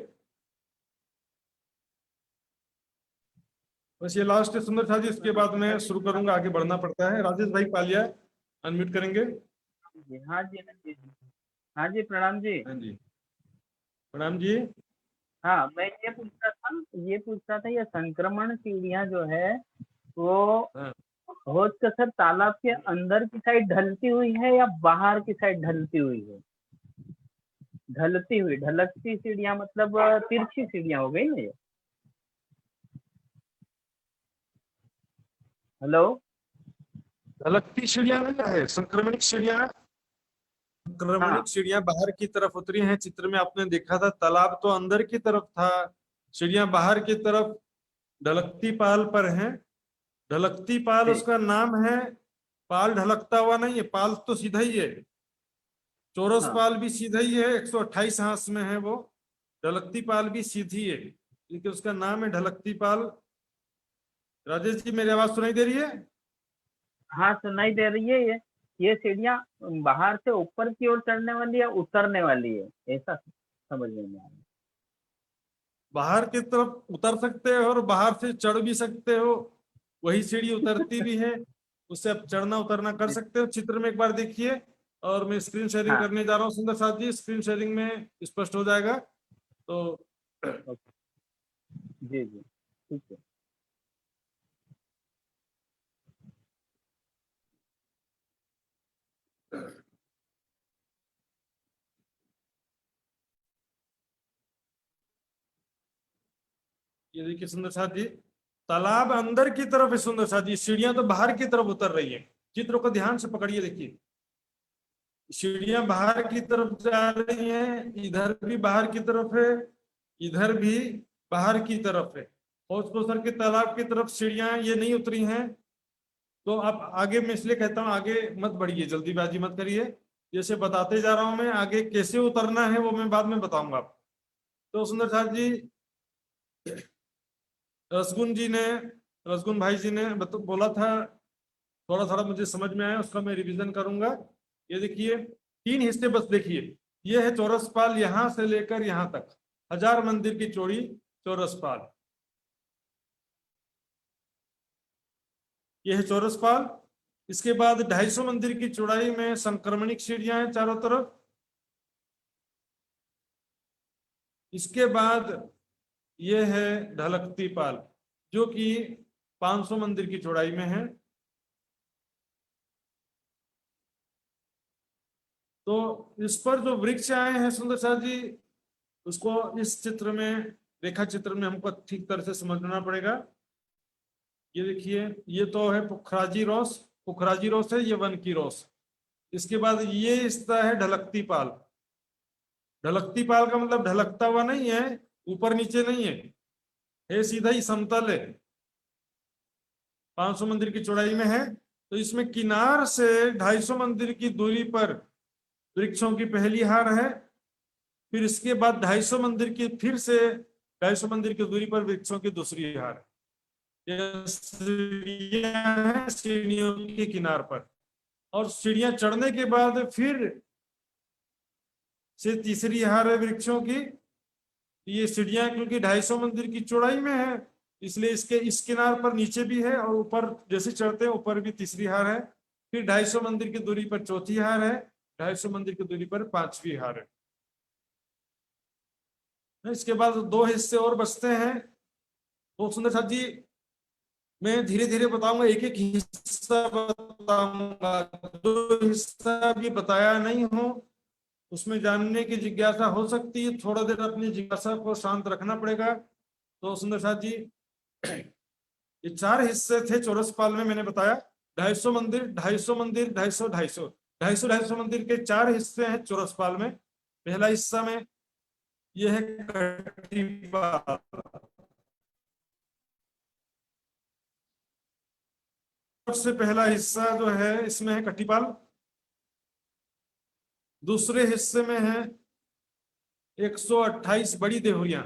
बस ये लास्ट है सुंदर साथी, इसके बाद मैं शुरू करूंगा, आगे बढ़ना पड़ता है। राजेश भाई पालिया अनम्यूट करेंगे। हाँ जी, हाँ जी, हाँ जी, प्रणाम जी। हाँ जी प्रणाम जी। हाँ, मैं ये पूछता था ये संक्रमण सीढ़ियाँ जो है वो हाँ। होज कसर तालाब के अंदर की साइड ढलती हुई है या बाहर की साइड ढलती हुई है? ढलती हुई, ढलकती सीढ़ियाँ मतलब तिरछी सीढ़ियाँ हो गई ना ये। हेलो, ढलकती सीढ़ियां नहीं है, संक्रमणिक सीढ़ियां। संक्रमणिक सीढ़ियां बाहर की तरफ उतरी हैं। चित्र में आपने देखा था तालाब तो अंदर की तरफ था, सीढ़ियां बाहर की तरफ ढलकती पाल पर हैं। ढलकती पाल उसका नाम है, पाल ढलकता हुआ नहीं है, पाल तो सीधा ही है। चौरस पाल भी सीधा ही है, 128 हांस में है वो। ढलकती पाल भी सीधी है, लेकिन उसका नाम है ढलकती पाल। राजेश जी मेरी आवाज सुनाई दे रही है? हाँ सुनाई दे रही है। ये सीढ़ियाँ बाहर से ऊपर की ओर चढ़ने वाली है, उतरने वाली है, ऐसा समझ में नहीं आ रहा। बाहर की तरफ उतर सकते हो और बाहर से चढ़ भी सकते हो, वही सीढ़ी उतरती भी है, उससे आप चढ़ना उतरना कर सकते हो। चित्र में एक बार देखिए और मैं स्क्रीन शेयरिंग हाँ। करने जा रहा हूँ सुंदर साथ जी, स्क्रीन शेयरिंग में स्पष्ट हो जाएगा। तो जी जी ठीक है। ये देखिए सुंदर साथ जी, तालाब अंदर की तरफ है सुंदर साथ जी, सीढ़ियां तो बाहर की तरफ उतर रही है। चित्र को ध्यान से पकड़िए, देखिए सीढ़ियां बाहर की तरफ जा रही हैं, इधर भी बाहर की तरफ है, इधर भी बाहर की तरफ है। हौज कोसर के तालाब की तरफ सीढ़ियां ये नहीं उतरी हैं। तो आप आगे, मैं इसलिए कहता हूँ आगे मत बढ़िए, जल्दीबाजी मत करिए, जैसे बताते जा रहा हूं मैं, आगे कैसे उतरना है वो मैं बाद में बताऊंगा आपको। तो सुंदर साथ जी, रसगुन भाई जी ने बोला था, थोड़ा थोड़ा मुझे समझ में आया, उसका मैं रिवीजन करूंगा। ये देखिए 3 हिस्से बस देखिए, ये है चौरस पाल, यहां से लेकर यहां तक 1000 मंदिर की चौड़ी चौरस पाल, ये है चौरस पाल। इसके बाद 250 मंदिर की चौड़ाई में संक्रमणिक सीढ़ियां हैं चारों तरफ। इसके बाद ये है ढलकती पाल, जो कि 500 मंदिर की चौड़ाई में है। तो इस पर जो वृक्ष आए हैं सुंदर साथ जी, उसको इस चित्र में, रेखा चित्र में हमको ठीक तरह से समझना पड़ेगा। ये देखिए, ये तो है पुखराजी रोस, पुखराजी रोस है, ये वन की रोस। इसके बाद ये हिस्सा है ढलकती पाल। ढलकती पाल का मतलब ढलकता हुआ नहीं है, ऊपर नीचे नहीं है सीधा ही समतल है, 500 मंदिर की चौड़ाई में है। तो इसमें किनार से 250 मंदिर की दूरी पर वृक्षों की पहली हार है, फिर इसके बाद 250 मंदिर की, फिर से 250 मंदिर की दूरी पर वृक्षों की दूसरी हार है। सीढ़ियां हैं सीढ़ियों के किनार पर, और सीढ़ियां चढ़ने के बाद फिर से तीसरी हार है वृक्षों की। ये सीढ़ियां क्योंकि 250 मंदिर की चौड़ाई में है, इसलिए इसके इस किनार पर नीचे भी है, और ऊपर जैसे चढ़ते हैं ऊपर भी तीसरी हार है। फिर 250 मंदिर की दूरी पर चौथी हार है, 250 मंदिर की दूरी पर 5वीं हार है। इसके बाद 2 हिस्से और बचते हैं। तो सुंदर साथ जी, मैं धीरे धीरे बताऊंगा, एक एक हिस्सा बताऊंगा, जो हिस्सा भी बताया नहीं हो उसमें जानने की जिज्ञासा हो सकती है, थोड़ा देर अपनी जिज्ञासा को शांत रखना पड़ेगा। तो सुंदर साथ जी, ये 4 हिस्से थे चौरस पाल में, मैंने बताया 250 मंदिर, 250 मंदिर, 250, 250, 250, 250 मंदिर के 4 हिस्से हैं चौरस पाल में। पहला हिस्सा में यह है कटी पाल, सबसे पहला हिस्सा जो है इसमें है कटीपाल। दूसरे हिस्से में है 128 बड़ी देहुरियां।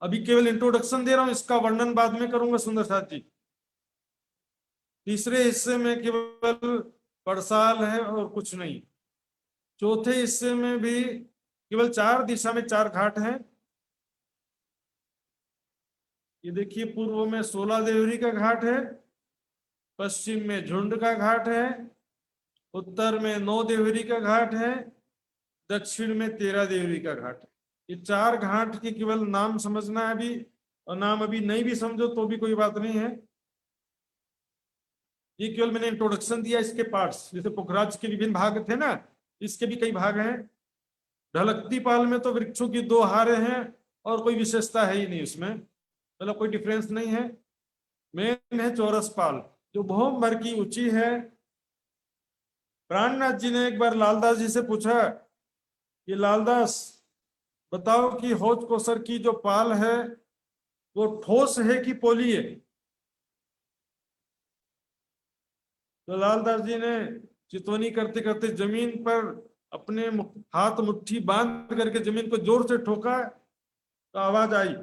अभी केवल इंट्रोडक्शन दे रहा हूं, इसका वर्णन बाद में करूंगा सुंदर साथ जी। तीसरे हिस्से में केवल पड़साल है और कुछ नहीं। चौथे हिस्से में भी केवल 4 दिशा में 4 घाट हैं। ये देखिए, पूर्व में 16 देवरी का घाट है, पश्चिम में झुंड का घाट है, उत्तर में 9 देवरी का घाट है, दक्षिण में 13 देवरी का घाट है। ये 4 घाट के केवल नाम समझना है अभी, और नाम अभी नहीं भी समझो तो भी कोई बात नहीं है। ये केवल मैंने इंट्रोडक्शन दिया, इसके पार्ट्स, जैसे पुखराज के विभिन्न भाग थे ना, इसके भी कई भाग हैं। ढलकती पाल में तो वृक्षों की 2 हारें हैं और कोई विशेषता है ही नहीं उसमें, मतलब कोई डिफरेंस नहीं है। मेन है चौरस पाल, जो भौम भर की ऊंची है। प्राणनाथ जी ने एक बार लालदास जी से पूछा, ये लालदास बताओ कि हौज कोसर की जो पाल है वो ठोस है कि पोली है? तो लालदास जी ने चितवनी करते करते जमीन पर अपने हाथ मुट्ठी बांध करके जमीन को जोर से ठोका, तो आवाज आई,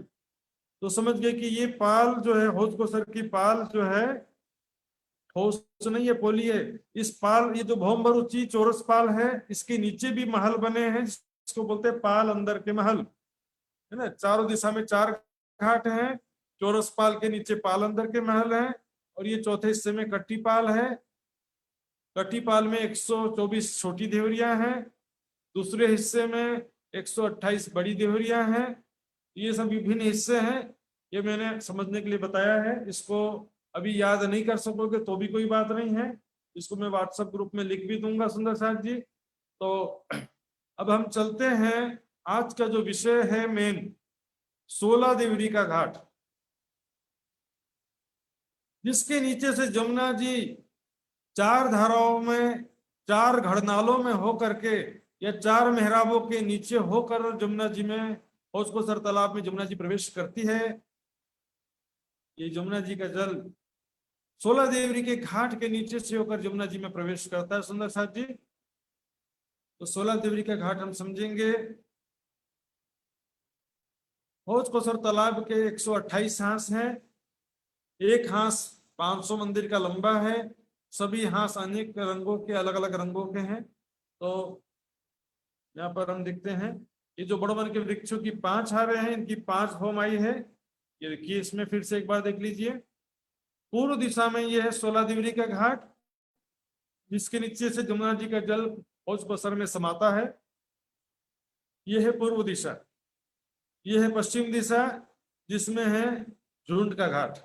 तो समझ गए कि ये पाल जो है, हौज कोसर की पाल जो है ठोस नहीं है, पोली है। इस पाल, ये जो भौम भर ऊंची चौरस पाल है, इसके नीचे भी महल बने हैं, जिसको बोलते हैं पाल अंदर के महल, है ना। चारों दिशा में 4 घाट हैं, चौरस पाल के नीचे पाल अंदर के महल हैं, और ये चौथे हिस्से में कट्टी पाल है। कटीपाल में 124 छोटी देवरियां हैं, दूसरे हिस्से में 128 बड़ी देवरियां हैं। ये सब विभिन्न हिस्से हैं, ये मैंने समझने के लिए बताया है। इसको अभी याद नहीं कर सकोगे तो भी कोई बात नहीं है, इसको मैं व्हाट्सएप ग्रुप में लिख भी दूंगा सुंदर साथ जी। तो अब हम चलते हैं, आज का जो विषय है मेन 16 देवरी का घाट, जिसके नीचे से जमुना जी 4 धाराओं में, 4 घड़नालों में होकर के या 4 मेहराबों के नीचे होकर जमुना जी में हौज-कोसर तालाब में जमुना जी प्रवेश करती है। ये जमुना जी का जल 16 देवरी के घाट के नीचे से होकर जमुना जी में प्रवेश करता है सुंदर साथ जी। तो 16 देवरी का घाट हम समझेंगे। हौज-कोसर तालाब के 128 हांस हैं। एक हांस 500 मंदिर का लंबा है, सभी हांस अनेक रंगों के, अलग अलग रंगों के हैं। तो यहाँ पर हम देखते हैं, ये जो बड़वन के वृक्षों की 5 हारें हैं, इनकी 5 होम आई है। ये देखिए, इसमें फिर से एक बार देख लीजिए, पूर्व दिशा में ये है 16 देवरी का घाट, जिसके नीचे से जमुना जी का जल हौज-कोसर में समाता है। ये है पूर्व दिशा। ये है पश्चिम दिशा, जिसमें है झुंड का घाट।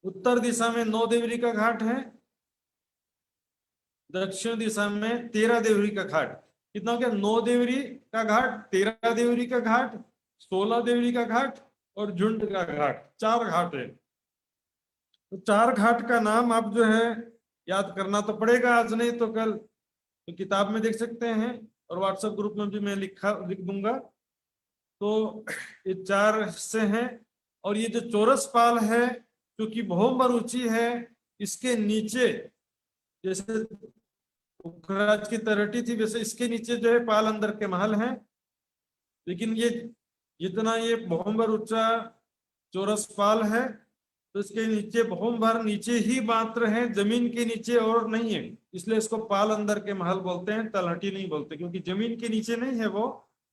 उत्तर दिशा में 9 देवरी का घाट है। दक्षिण दिशा में 13 देवरी का घाट। कितना हो गया? 9 देवरी का घाट, 13 देवरी का घाट, 16 देवरी का घाट और झुंड का घाट। 4 घाट है। तो 4 घाट का नाम आप जो है याद करना तो पड़ेगा, आज नहीं तो कल। तो किताब में देख सकते हैं और व्हाट्सएप ग्रुप में भी मैं लिख दूंगा। तो ये 4 हिस्से हैं। और ये जो चौरस पाल है, क्योंकि बहुमर ऊंची है, इसके नीचे जैसे पुखराज की तरटी थी, वैसे इसके नीचे जो है पाल अंदर के महल हैं। लेकिन ये जितना ये बहुमर ऊंचा चौरस पाल है, तो इसके नीचे बहुमर नीचे ही मात्र है, जमीन के नीचे और नहीं है। इसलिए इसको पाल अंदर के महल बोलते हैं, तलहटी नहीं बोलते, क्योंकि जमीन के नीचे नहीं है वो,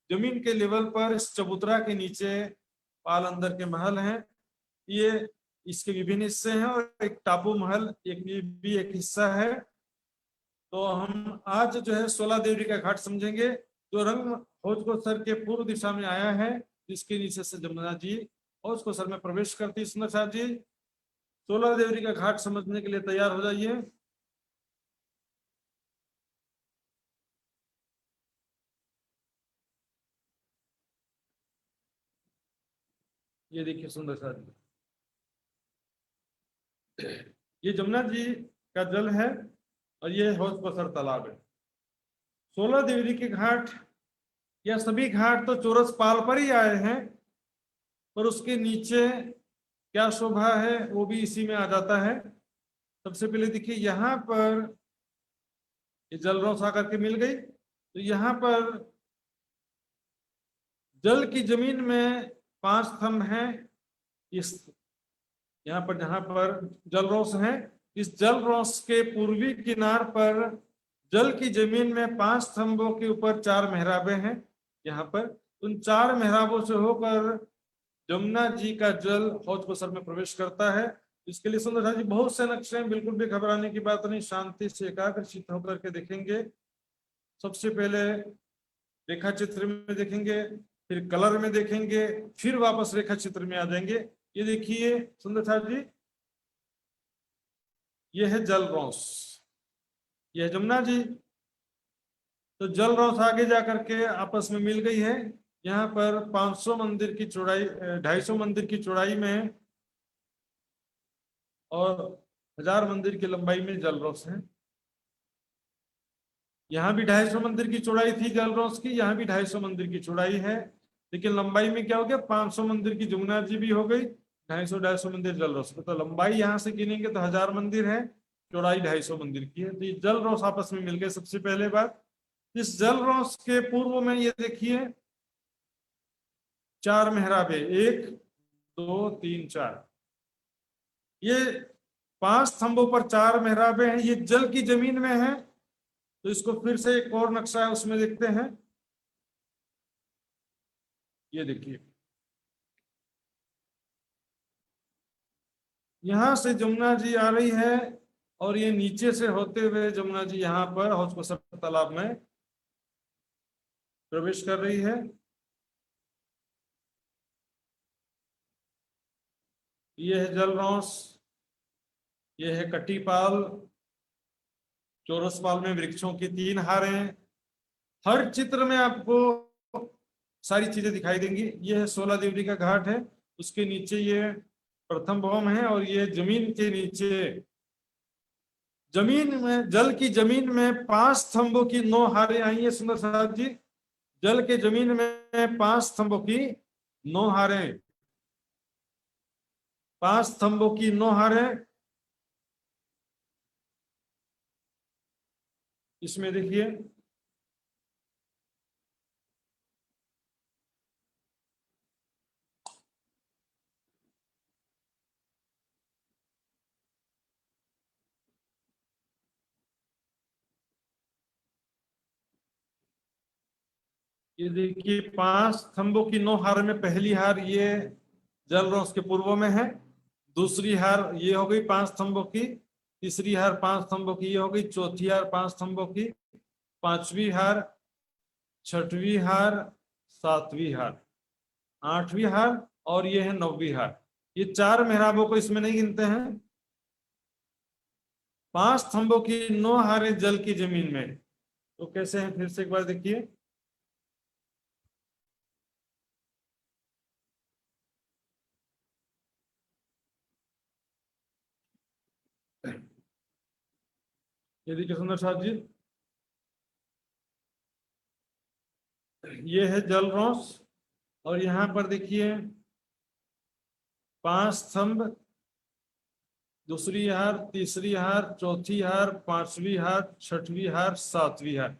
जमीन के लेवल पर इस चबूतरा के नीचे पाल अंदर के महल हैं। ये इसके विभिन्न हिस्से हैं और एक टापू महल भी एक हिस्सा है। तो हम आज जो है 16 देवरी का घाट समझेंगे, जो रंग हौज-कोसर के पूर्व दिशा में आया है, जिसके नीचे से जमुना जी हौज-कोसर में प्रवेश करती है। सुंदर साथ जी, 16 देवरी का घाट समझने के लिए तैयार हो जाइए। ये देखिए सुंदर साथ जी, ये जमुना जी का जल है और ये हौज-कोसर तालाब है। 16 देवरी के घाट या सभी घाट तो चौरस पाल पर ही आए हैं, पर उसके नीचे क्या शोभा है वो भी इसी में आ जाता है। सबसे पहले देखिए, यहाँ पर ये जल रोस आकर के मिल गई, तो यहाँ पर जल की जमीन में 5 स्तंभ हैं। इस यहाँ पर जहां पर जल रोस है, इस जल रोस के पूर्वी किनार पर जल की जमीन में 5 स्तंभों के ऊपर 4 मेहराबें हैं। यहाँ पर उन 4 मेहराबों से होकर जमुना जी का जल हौज-कोसर में प्रवेश करता है। इसके लिए सुंदर जी बहुत से नक्शे हैं, बिल्कुल भी घबराने की बात नहीं, शांति से एकाग्रचित्त होकर के देखेंगे। सबसे पहले रेखा चित्र में देखेंगे, फिर कलर में देखेंगे, फिर वापस रेखा चित्र में आ जाएंगे। ये देखिए सुंदर साहब जी, ये है जल रोस, ये है जमुना जी। तो जल रोस आगे जाकर के आपस में मिल गई है। यहाँ पर 500 मंदिर की चौड़ाई, 250 मंदिर की चौड़ाई में और 1000 मंदिर की लंबाई में जल रोस है। यहाँ भी 250 मंदिर की चौड़ाई थी जल रोस की, यहाँ भी 250 मंदिर की चौड़ाई है। लेकिन लंबाई में क्या हो गया, 500 मंदिर की जमुना जी भी हो गई, 250 मंदिर जल रोस। तो लंबाई यहाँ से गिनेंगे तो 1000 मंदिर है, चौड़ाई 250 मंदिर की है। तो ये जल रोस आपस में मिल गए। सबसे पहले बात, इस जल रोस के पूर्व में ये देखिए 4 मेहराबे, 1 2 3 4, ये 5 स्तंभों पर 4 मेहराबे हैं। ये जल की जमीन में है। तो इसको फिर से एक और नक्शा है उसमें देखते हैं। ये देखिए, यहाँ से जमुना जी आ रही है और ये नीचे से होते हुए जमुना जी यहाँ पर हौज कोसर तालाब में प्रवेश कर रही है। ये है जलरौस, ये है कटीपाल, चौरसपाल में वृक्षों की 3 हारें। हर चित्र में आपको सारी चीजें दिखाई देंगी। ये है 16 देवरी का घाट है, उसके नीचे ये प्रथम भौम है और ये जमीन के नीचे, जमीन में, जल की जमीन में 5 स्तंभों की 9 हारें आई है। सुंदर साहब जी, जल के जमीन में 5 स्तंभों की 9 हारें, 5 स्तंभों की 9 हारें। इसमें देखिए ये देखिए 5 स्तंभों की 9 हार में पहली हार ये जलरौस के पूर्व में है, दूसरी हार ये हो गई 5 स्तंभों की, तीसरी हार 5 स्तंभों की ये हो गई, चौथी हार 5 स्तंभों की, 5वीं हार, 6वीं हार, 7वीं हार, 8वीं हार और ये है 9वीं हार। ये 4 मेहराबों को इसमें नहीं गिनते हैं। 5 स्तंभों की 9 हारें जल की जमीन में, तो कैसे हैं फिर से एक बार देखिए। ये देखिए सुंदर साहब जी, ये है जलरौस और यहाँ पर देखिए 5 स्तंभ, दूसरी हार, तीसरी हार, चौथी हार, 5वीं हार, 6वीं हार, 7वीं हार।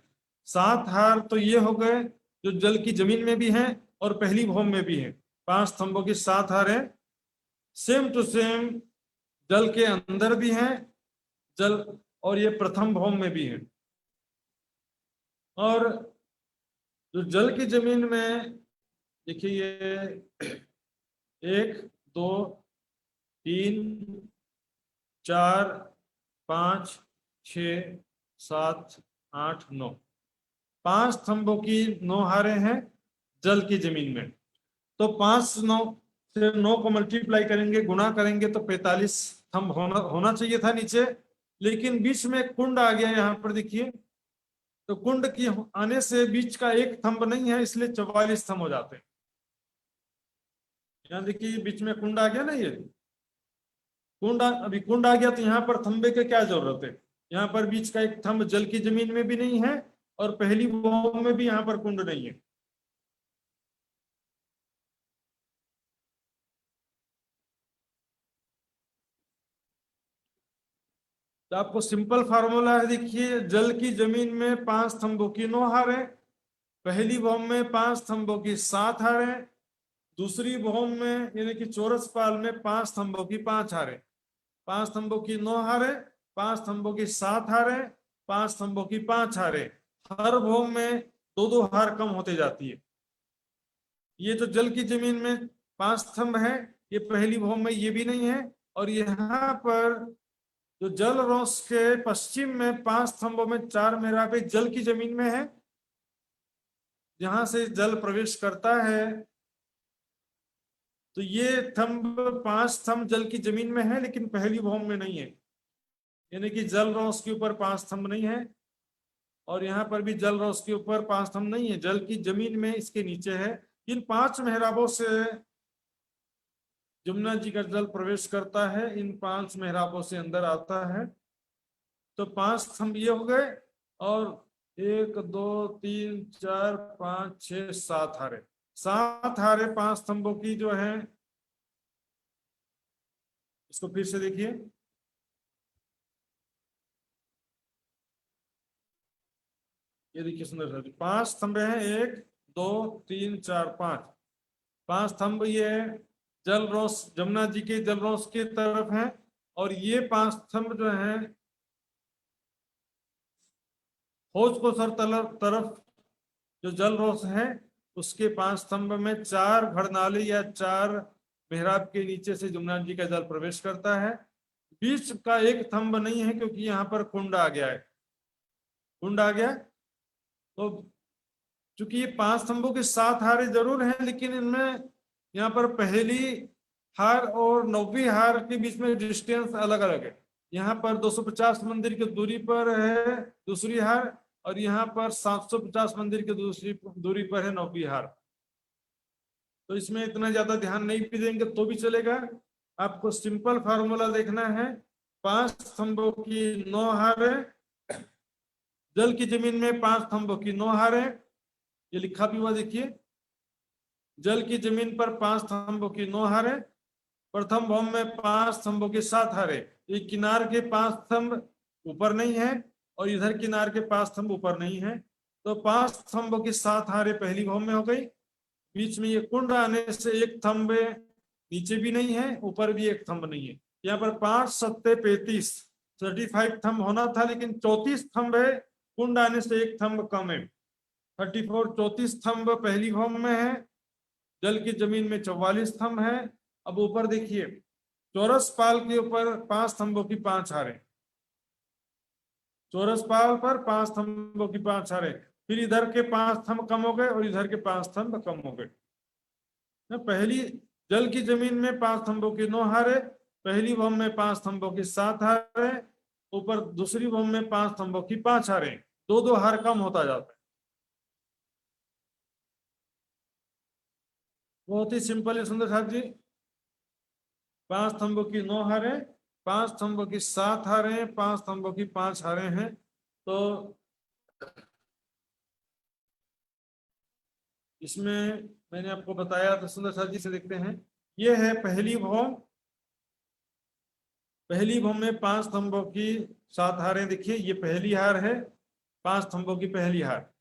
7 हार तो ये हो गए जो जल की जमीन में भी हैं और पहली भौम में भी हैं। 5 स्तंभों की 7 हारें सेम टू सेम जल के अंदर भी हैं, जल, और ये प्रथम भौम में भी हैं। और जो जल की जमीन में देखिए ये 1 2 3 4 5 6 7 8 9, 5 स्तंभों की 9 हारें हैं जल की जमीन में। तो 5 9 से 9 को मल्टीप्लाई करेंगे, गुणा करेंगे तो 45 स्तंभ होना चाहिए था नीचे, लेकिन बीच में कुंड आ गया यहाँ पर देखिए। तो कुंड की आने से बीच का एक स्तंभ नहीं है, इसलिए 44 स्तंभ हो जाते हैं। यहाँ देखिए बीच में कुंड आ गया ना, ये अभी कुंड आ गया तो यहाँ पर थंबे के क्या जरूरत है। यहाँ पर बीच का एक थंब जल की जमीन में भी नहीं है और पहली भौम में भी यहाँ पर कुंड नहीं है। तो आपको सिंपल फार्मूला है, देखिए जल की जमीन में 5 स्तंभों की 9 हारें, पहली भौम में 5 स्तंभों की 7 हारें, दूसरी भौम में यानी कि चौरसपाल में 5 स्तंभों की 5 हारें, 5 स्तंभों की 9 हारें, 5 स्तंभों की 7 हारें, 5 स्तंभों की 5 हारें। हर भौम में 2-2 हार कम होते जाती है। ये जो जल की जमीन में 5 स्तंभ है, ये पहली भौम में ये भी नहीं है। और यहाँ पर जो जलरौस के पश्चिम में 5 स्तंभों में 4 मेहराबें जल की जमीन में है, जहां से जल प्रवेश करता है। तो ये स्तंभ 5 स्तंभ जल की जमीन में है लेकिन पहली भौम में नहीं है, यानी कि जलरौस के ऊपर 5 स्तंभ नहीं है और यहाँ पर भी जलरौस के ऊपर 5 स्तंभ नहीं है, जल की जमीन में इसके नीचे है। इन 5 मेहराबों से जमुना जी का जल प्रवेश करता है, इन 5 मेहराबों से अंदर आता है। तो 5 स्तंभ ये हो गए और 1 2 3 4 5 6 7 हारे, 7 हारे 5 स्तंभों की जो है। इसको फिर से देखिए, ये देखिए सुंदर सर, 5 स्तंभ हैं, 1 2 3 4 5 स्तंभ ये जलरौस, जमुना जी के जलरौस के तरफ हैं। और ये 5 स्तंभ जो हैं हौज कोसर तरफ जो जलरौस है उसके 5 स्तंभ में 4 घड़नाली या 4 मेहराब के नीचे से जमुना जी का जल प्रवेश करता है। बीच का एक थंब नहीं है क्योंकि यहाँ पर कुंड आ गया है, कुंड आ गया। तो चूंकि ये 5 स्तंभों के 7 हारे जरूर हैं, लेकिन इनमें यहाँ पर पहली हार और 9वीं हार के बीच में डिस्टेंस अलग अलग है। यहाँ पर 250 मंदिर की दूरी पर है दूसरी हार, और यहाँ पर 750 मंदिर की दूसरी दूरी पर है 9वीं हार। तो इसमें इतना ज्यादा ध्यान नहीं भी देंगे तो भी चलेगा। आपको सिंपल फार्मूला देखना है। 5 स्तंभों की 9 हारें, जल की जमीन में 5 स्तंभों की 9 हारें, ये लिखा भी हुआ देखिए। जल की जमीन पर 5 स्तंभों की 9 हारें, प्रथम भौम में 5 स्तंभों के 7 हारें। ये किनार के 5 स्तंभ ऊपर नहीं है और इधर किनार के 5 स्तंभ ऊपर नहीं है, तो 5 स्तंभों की 7 हारें पहली भौम में हो गई। बीच में ये कुंड आने से एक थंब नीचे भी नहीं है, ऊपर भी एक थंब नहीं है। यहाँ पर 5 सत्ते 35 35 थंब होना था, लेकिन 34 थंब है, कुंड आने से एक थंब कम है। 34 34 थंब पहली भौम में है, जल की जमीन में 44 स्तंभ है। अब ऊपर देखिए, चौरस पाल के ऊपर 5 स्तंभों की 5 हारें, चौरस पाल पर 5 स्तंभों की 5 हारें। फिर इधर के 5 स्तंभ कम हो गए और इधर के 5 स्तंभ कम हो गए। पहली जल की जमीन में 5 स्तंभों की 9 हारें, पहली भौम में 5 स्तंभों की 7 हारें, ऊपर दूसरी भौम में 5 स्तंभों की 5 हारें। 2-2 हार कम होता जाता है। बहुत ही सिंपल है सुंदर साहब जी। 5 स्तंभों की 9 हारें, 5 स्तंभों की 7 हारें, 5 स्तंभों की 5 हारें हैं। तो इसमें मैंने आपको बताया तो सुंदर साहब जी से देखते हैं। ये है पहली भौम, पहली भौम में 5 स्तंभों की 7 हारें। देखिए ये पहली हार है, 5 स्तंभों की पहली हार।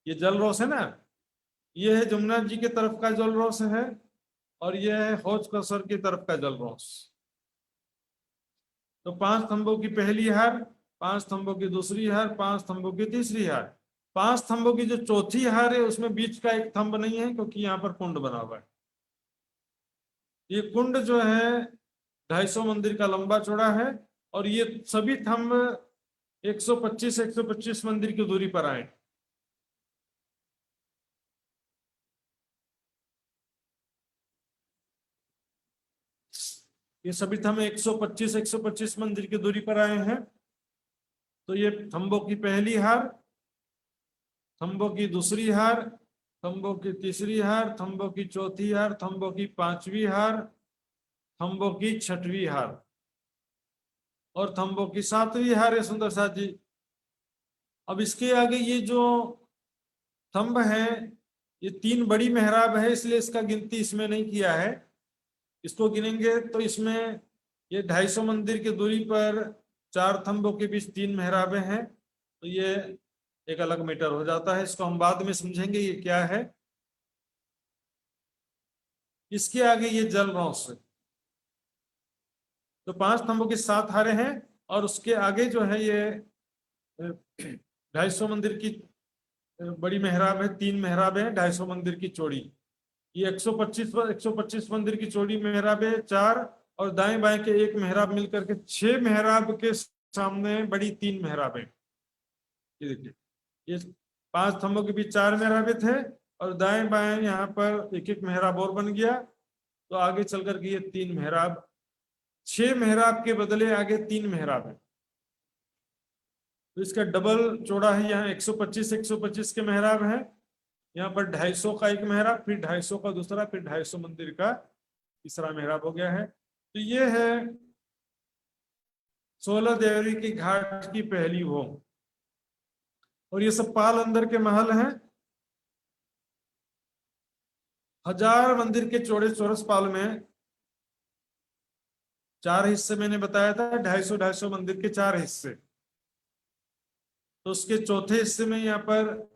ये जलरोष है ना, ये है जमुना जी के तरफ का जलरोष है, और यह है हौज कसर की तरफ का जलरोष। तो 5 स्तंभों की पहली हार, 5 स्तंभों की दूसरी हार, 5 स्तंभों की तीसरी हार। 5 स्तंभों की जो चौथी हार है उसमें बीच का एक स्तंभ नहीं है क्योंकि यहाँ पर कुंड बना हुआ है। ये कुंड जो है 250 मंदिर का लंबा चौड़ा है, और ये सभी स्तंभ 125 मंदिर की दूरी पर आए। ये सभी थंब 125 मंदिर की दूरी पर आए हैं। तो ये थंबों की पहली हार, थंबों की दूसरी हार, थंबों की तीसरी हार, थंबों की चौथी हार, थंबों की 5वीं हार, थंबों की 6वीं हार और थंबों की 7वीं हार है सुंदर साथ जी। अब इसके आगे ये जो थंब है, ये 3 बड़ी मेहराब है, इसलिए इसका गिनती इसमें नहीं किया है। इसको गिनेंगे तो इसमें ये 250 मंदिर की दूरी पर 4 थंबों के बीच 3 मेहराबें हैं, तो ये एक अलग मैटर हो जाता है। इसको हम बाद में समझेंगे ये क्या है। इसके आगे ये जलरोष है, तो 5 स्तंभों की 7 हारें हैं, और उसके आगे जो है ये 250 मंदिर की बड़ी मेहराब है, 3 मेहराब है 250 मंदिर की चौड़ी। ये 125 मंदिर की चौड़ी मेहराब है 4, और दाएं बाएं के एक मेहराब मिलकर के 6 मेहराब के सामने बड़ी 3 मेहराब है। ये देखिए, ये 5 स्तंभों के बीच 4 मेहराबे थे, और दाएं बाएं यहाँ पर एक एक मेहराब और बन गया, तो आगे चल करके ये 3 मेहराब, 6 मेहराब के बदले आगे 3 मेहराब है। तो इसका डबल चौड़ा है, यहाँ 125 के मेहराब है, यहाँ पर 250 का एक मेहराब, फिर 250 का दूसरा, फिर 250 मंदिर का तीसरा मेहराब हो गया है। तो ये है 16 देवरी की घाट की पहली भौम, और ये सब पाल अंदर के महल हैं। 1000 मंदिर के चौड़े चौरस पाल में 4 हिस्से मैंने बताया था, 250 मंदिर के 4 हिस्से। तो उसके चौथे हिस्से में यहाँ पर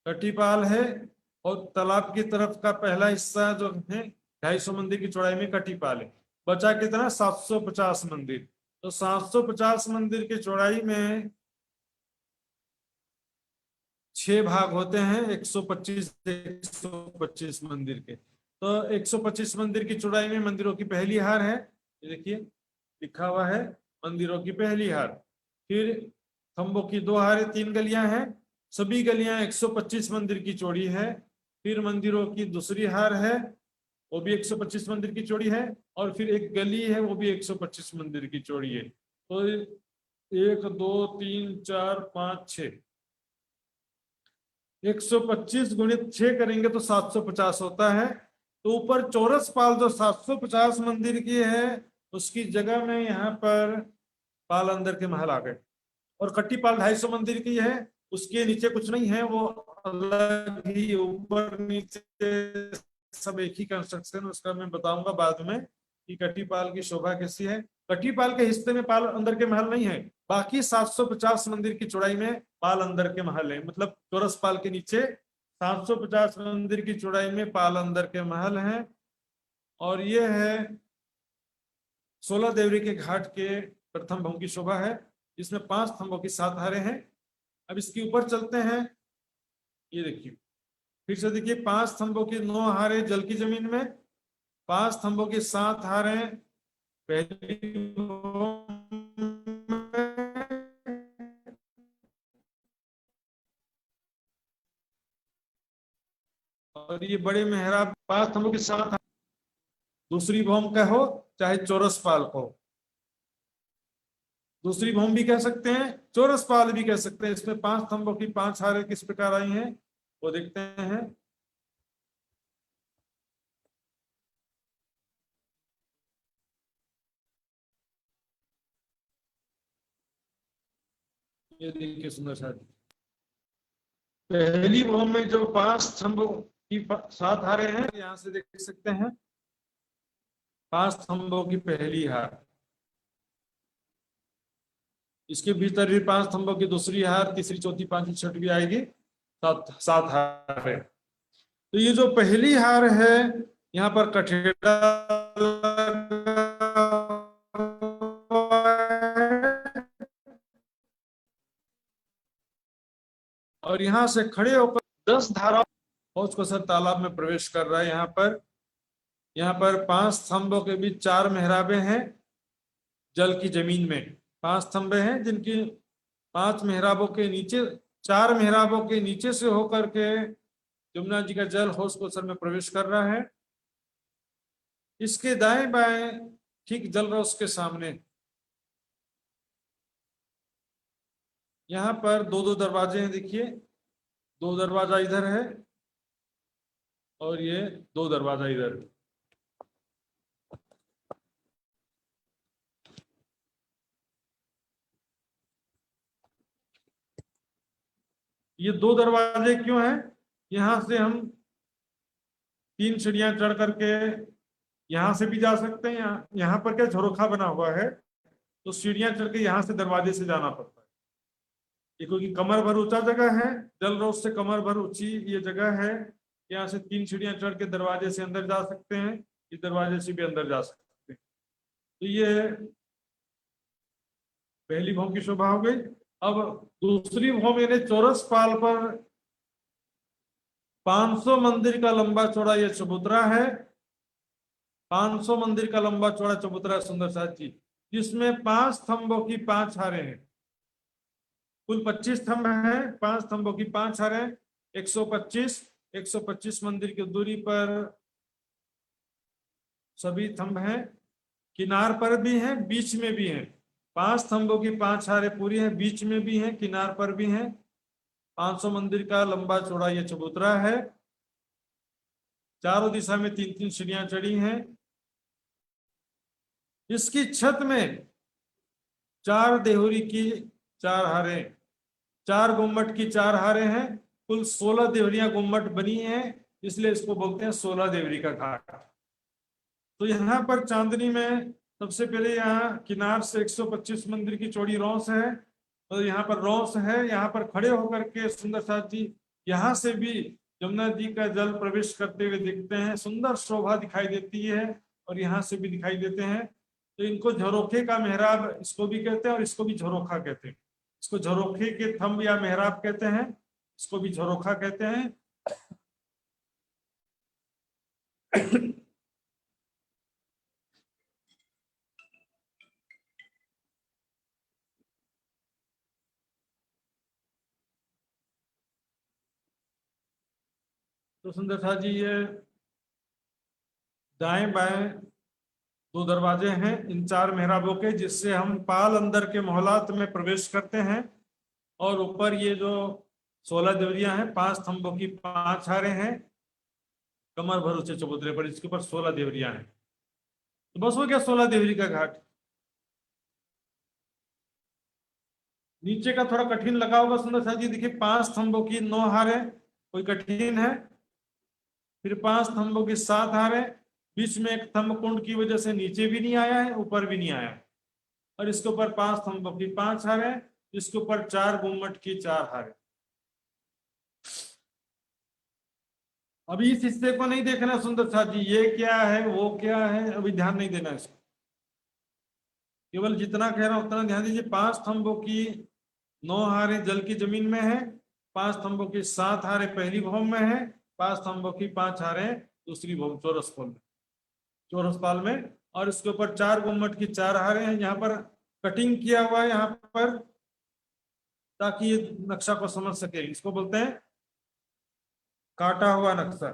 कटीपाल है, और तालाब की तरफ का पहला हिस्सा जो है 250 मंदिर की चौड़ाई में कटीपाल है। बचा कितना? 750 मंदिर। तो 750 मंदिर की चौड़ाई में 6 भाग होते हैं 125 मंदिर के। तो 125 मंदिर की चौड़ाई में मंदिरों की पहली हार है, ये देखिए लिखा हुआ है मंदिरों की पहली हार। फिर खंभों की 2 हारें, 3 गलियां हैं, सभी गलियां 125 मंदिर की चौड़ी है। फिर मंदिरों की दूसरी हार है, वो भी 125 मंदिर की चौड़ी है, और फिर एक गली है, वो भी 125 मंदिर की चौड़ी है। तो 1 2 3 4 5 6, 125 गुणित 6 करेंगे तो 750 होता है। तो ऊपर चौरस पाल जो 750 मंदिर की है, उसकी जगह में यहाँ पर पाल अंदर के महल आ गए। और कट्टी पाल 250 मंदिर की है, उसके नीचे कुछ नहीं है, वो अलग ही ऊपर नीचे सब एक ही कंस्ट्रक्शन, उसका मैं बताऊंगा बाद में कि कट्टी पाल की शोभा कैसी है। कट्टी पाल के हिस्से में पाल अंदर के महल नहीं है, बाकी 750 मंदिर की चौड़ाई में पाल अंदर के महल है। मतलब चौरस पाल के नीचे 750 मंदिर की चौड़ाई में पाल अंदर के महल हैं। और ये है 16 देवरी के घाट के प्रथम भवन की शोभा है, जिसमें 5 स्तंभों की 7 हारें हैं। अब इसके ऊपर चलते हैं, ये देखिए फिर से देखिए 5 स्तंभों की 9 हारें जल की जमीन में, 5 स्तंभों की 7 हारें पहली और ये बड़े मेहराब 5 स्तंभों की 7 दूसरी भौम का हो चाहे चौरस पाल को, दूसरी भौम भी कह सकते हैं, चौरस पाल भी कह सकते हैं। इसमें 5 स्तंभों की 5 हारें किस प्रकार आई हैं वो देखते हैं। ये देखिए सुंदर सा, पहली भौम में जो 5 स्तंभों की 7 हारें हैं, यहां से देख सकते हैं 5 स्तंभों की पहली हार, इसके भीतर भी 5 स्तंभों की दूसरी हार, तीसरी चौथी पांचवी छठवीं आएगी, 7 हार है। तो ये जो पहली हार है यहाँ पर कठेड़ा और यहाँ से खड़े होकर 10 धारा हौज को सर तालाब में प्रवेश कर रहा है। यहाँ पर 5 स्तंभों के बीच 4 मेहराबें हैं, जल की जमीन में 5 स्तंभ हैं, जिनकी 5 मेहराबों के नीचे 4 मेहराबों के नीचे से होकर के यमुना जी का जल हौज को सर में प्रवेश कर रहा है। इसके दाएं बाएं ठीक जल रस के सामने यहाँ पर 2-2 दरवाजे हैं, देखिए 2 दरवाजा इधर है और ये 2 दरवाजा इधर है। ये 2 दरवाजे क्यों हैं? यहाँ से हम 3 सीढ़ियां चढ़ करके यहाँ से भी जा सकते हैं। यहाँ पर क्या झरोखा बना हुआ है, तो सीढ़ियां चढ़ के यहाँ से दरवाजे से जाना पड़ता है। ये क्योंकि कमर भर ऊंचा जगह है, जल रोड से कमर भर ऊंची ये जगह है, यहाँ से 3 सीढ़ियां चढ़ के दरवाजे से अंदर जा सकते हैं, इस दरवाजे से भी अंदर जा सकते हैं। तो ये पहली भौम की शोभा हो गई। अब दूसरी भौम यानी चौरस पाल पर 500 मंदिर का लंबा चौड़ा ये चबूतरा है, 500 मंदिर का लंबा चौड़ा चबूतरा सुंदर साथ जी, जिसमें 5 स्तंभों की 5 हारें हैं। कुल 25 स्तंभ हैं, 5 स्तंभों की 5 हारें, 125 मंदिर की दूरी पर सभी स्तंभ हैं, किनार पर भी हैं, बीच में भी हैं। 5 स्तंभों की 5 हारें पूरी हैं, बीच में भी हैं, किनार पर भी हैं। 500 मंदिर का लंबा चौड़ा ये चबूतरा है। चारों दिशा में 3-3 सीढ़ियां चढ़ी हैं। इसकी छत में 4 देहुरी की 4 हारें, 4 गुम्मट की 4 हारें हैं। कुल 16 देवरियां गुम्मट बनी हैं, इसलिए इसको बोलते हैं 16 देवरी का घाट। तो यहाँ पर चांदनी में सबसे पहले यहाँ किनार से 125 मंदिर की चौड़ी रौस है, और यहाँ पर रौस है। यहाँ पर खड़े होकर के सुंदर साथ जी यहाँ से भी यमुना जी का जल प्रवेश करते हुए दिखते हैं, सुंदर शोभा दिखाई देती है, और यहाँ से भी दिखाई देते हैं। तो इनको झरोखे का मेहराब इसको भी कहते हैं और इसको भी झरोखा कहते हैं। इसको झरोखे के थंब या मेहराब कहते हैं, इसको भी झरोखा कहते हैं। तो सुंदर साथ जी, ये दाएं बाएं दो दरवाजे हैं इन 4 मेहराबों के, जिससे हम पाल अंदर के मोहलात में प्रवेश करते हैं। और ऊपर ये जो 16 देवरियां हैं, 5 स्तंभों की 5 हारें हैं कमर भर ऊंचे चबूतरे पर, इसके ऊपर 16 देवरियां हैं। तो बस हो गया 16 देवरी का घाट। नीचे का थोड़ा कठिन लगा होगा सुंदर साथ जी, देखिए 5 स्तंभों की 9 हारें, कोई कठिन है। फिर 5 स्तंभों की 7 हारें, बीच में एक स्तंभ कुंड की वजह से नीचे भी नहीं आया है, ऊपर भी नहीं आया है। और इसके ऊपर 5 स्तंभों की 5 हारें, इसके ऊपर 4 गुम्मट की 4 हारें। अभी इस हिस्से को नहीं देखना सुंदर साथ जी, ये क्या है वो क्या है, अभी ध्यान नहीं देना इसको। केवल जितना कह रहा हूं उतना ध्यान दीजिए। 5 स्तंभों की 9 हारें जल की जमीन में है, 5 स्तंभों की 7 हारें पहली भौम में है, 5 स्तंभों की 5 हारें दूसरी भौम चौरस पाल में। और इसके ऊपर 4 गुम्मट की 4 हारें हैं। यहाँ पर कटिंग किया हुआ है यहाँ पर, ताकि ये नक्शा को समझ सके। इसको बोलते हैं काटा हुआ नक्शा।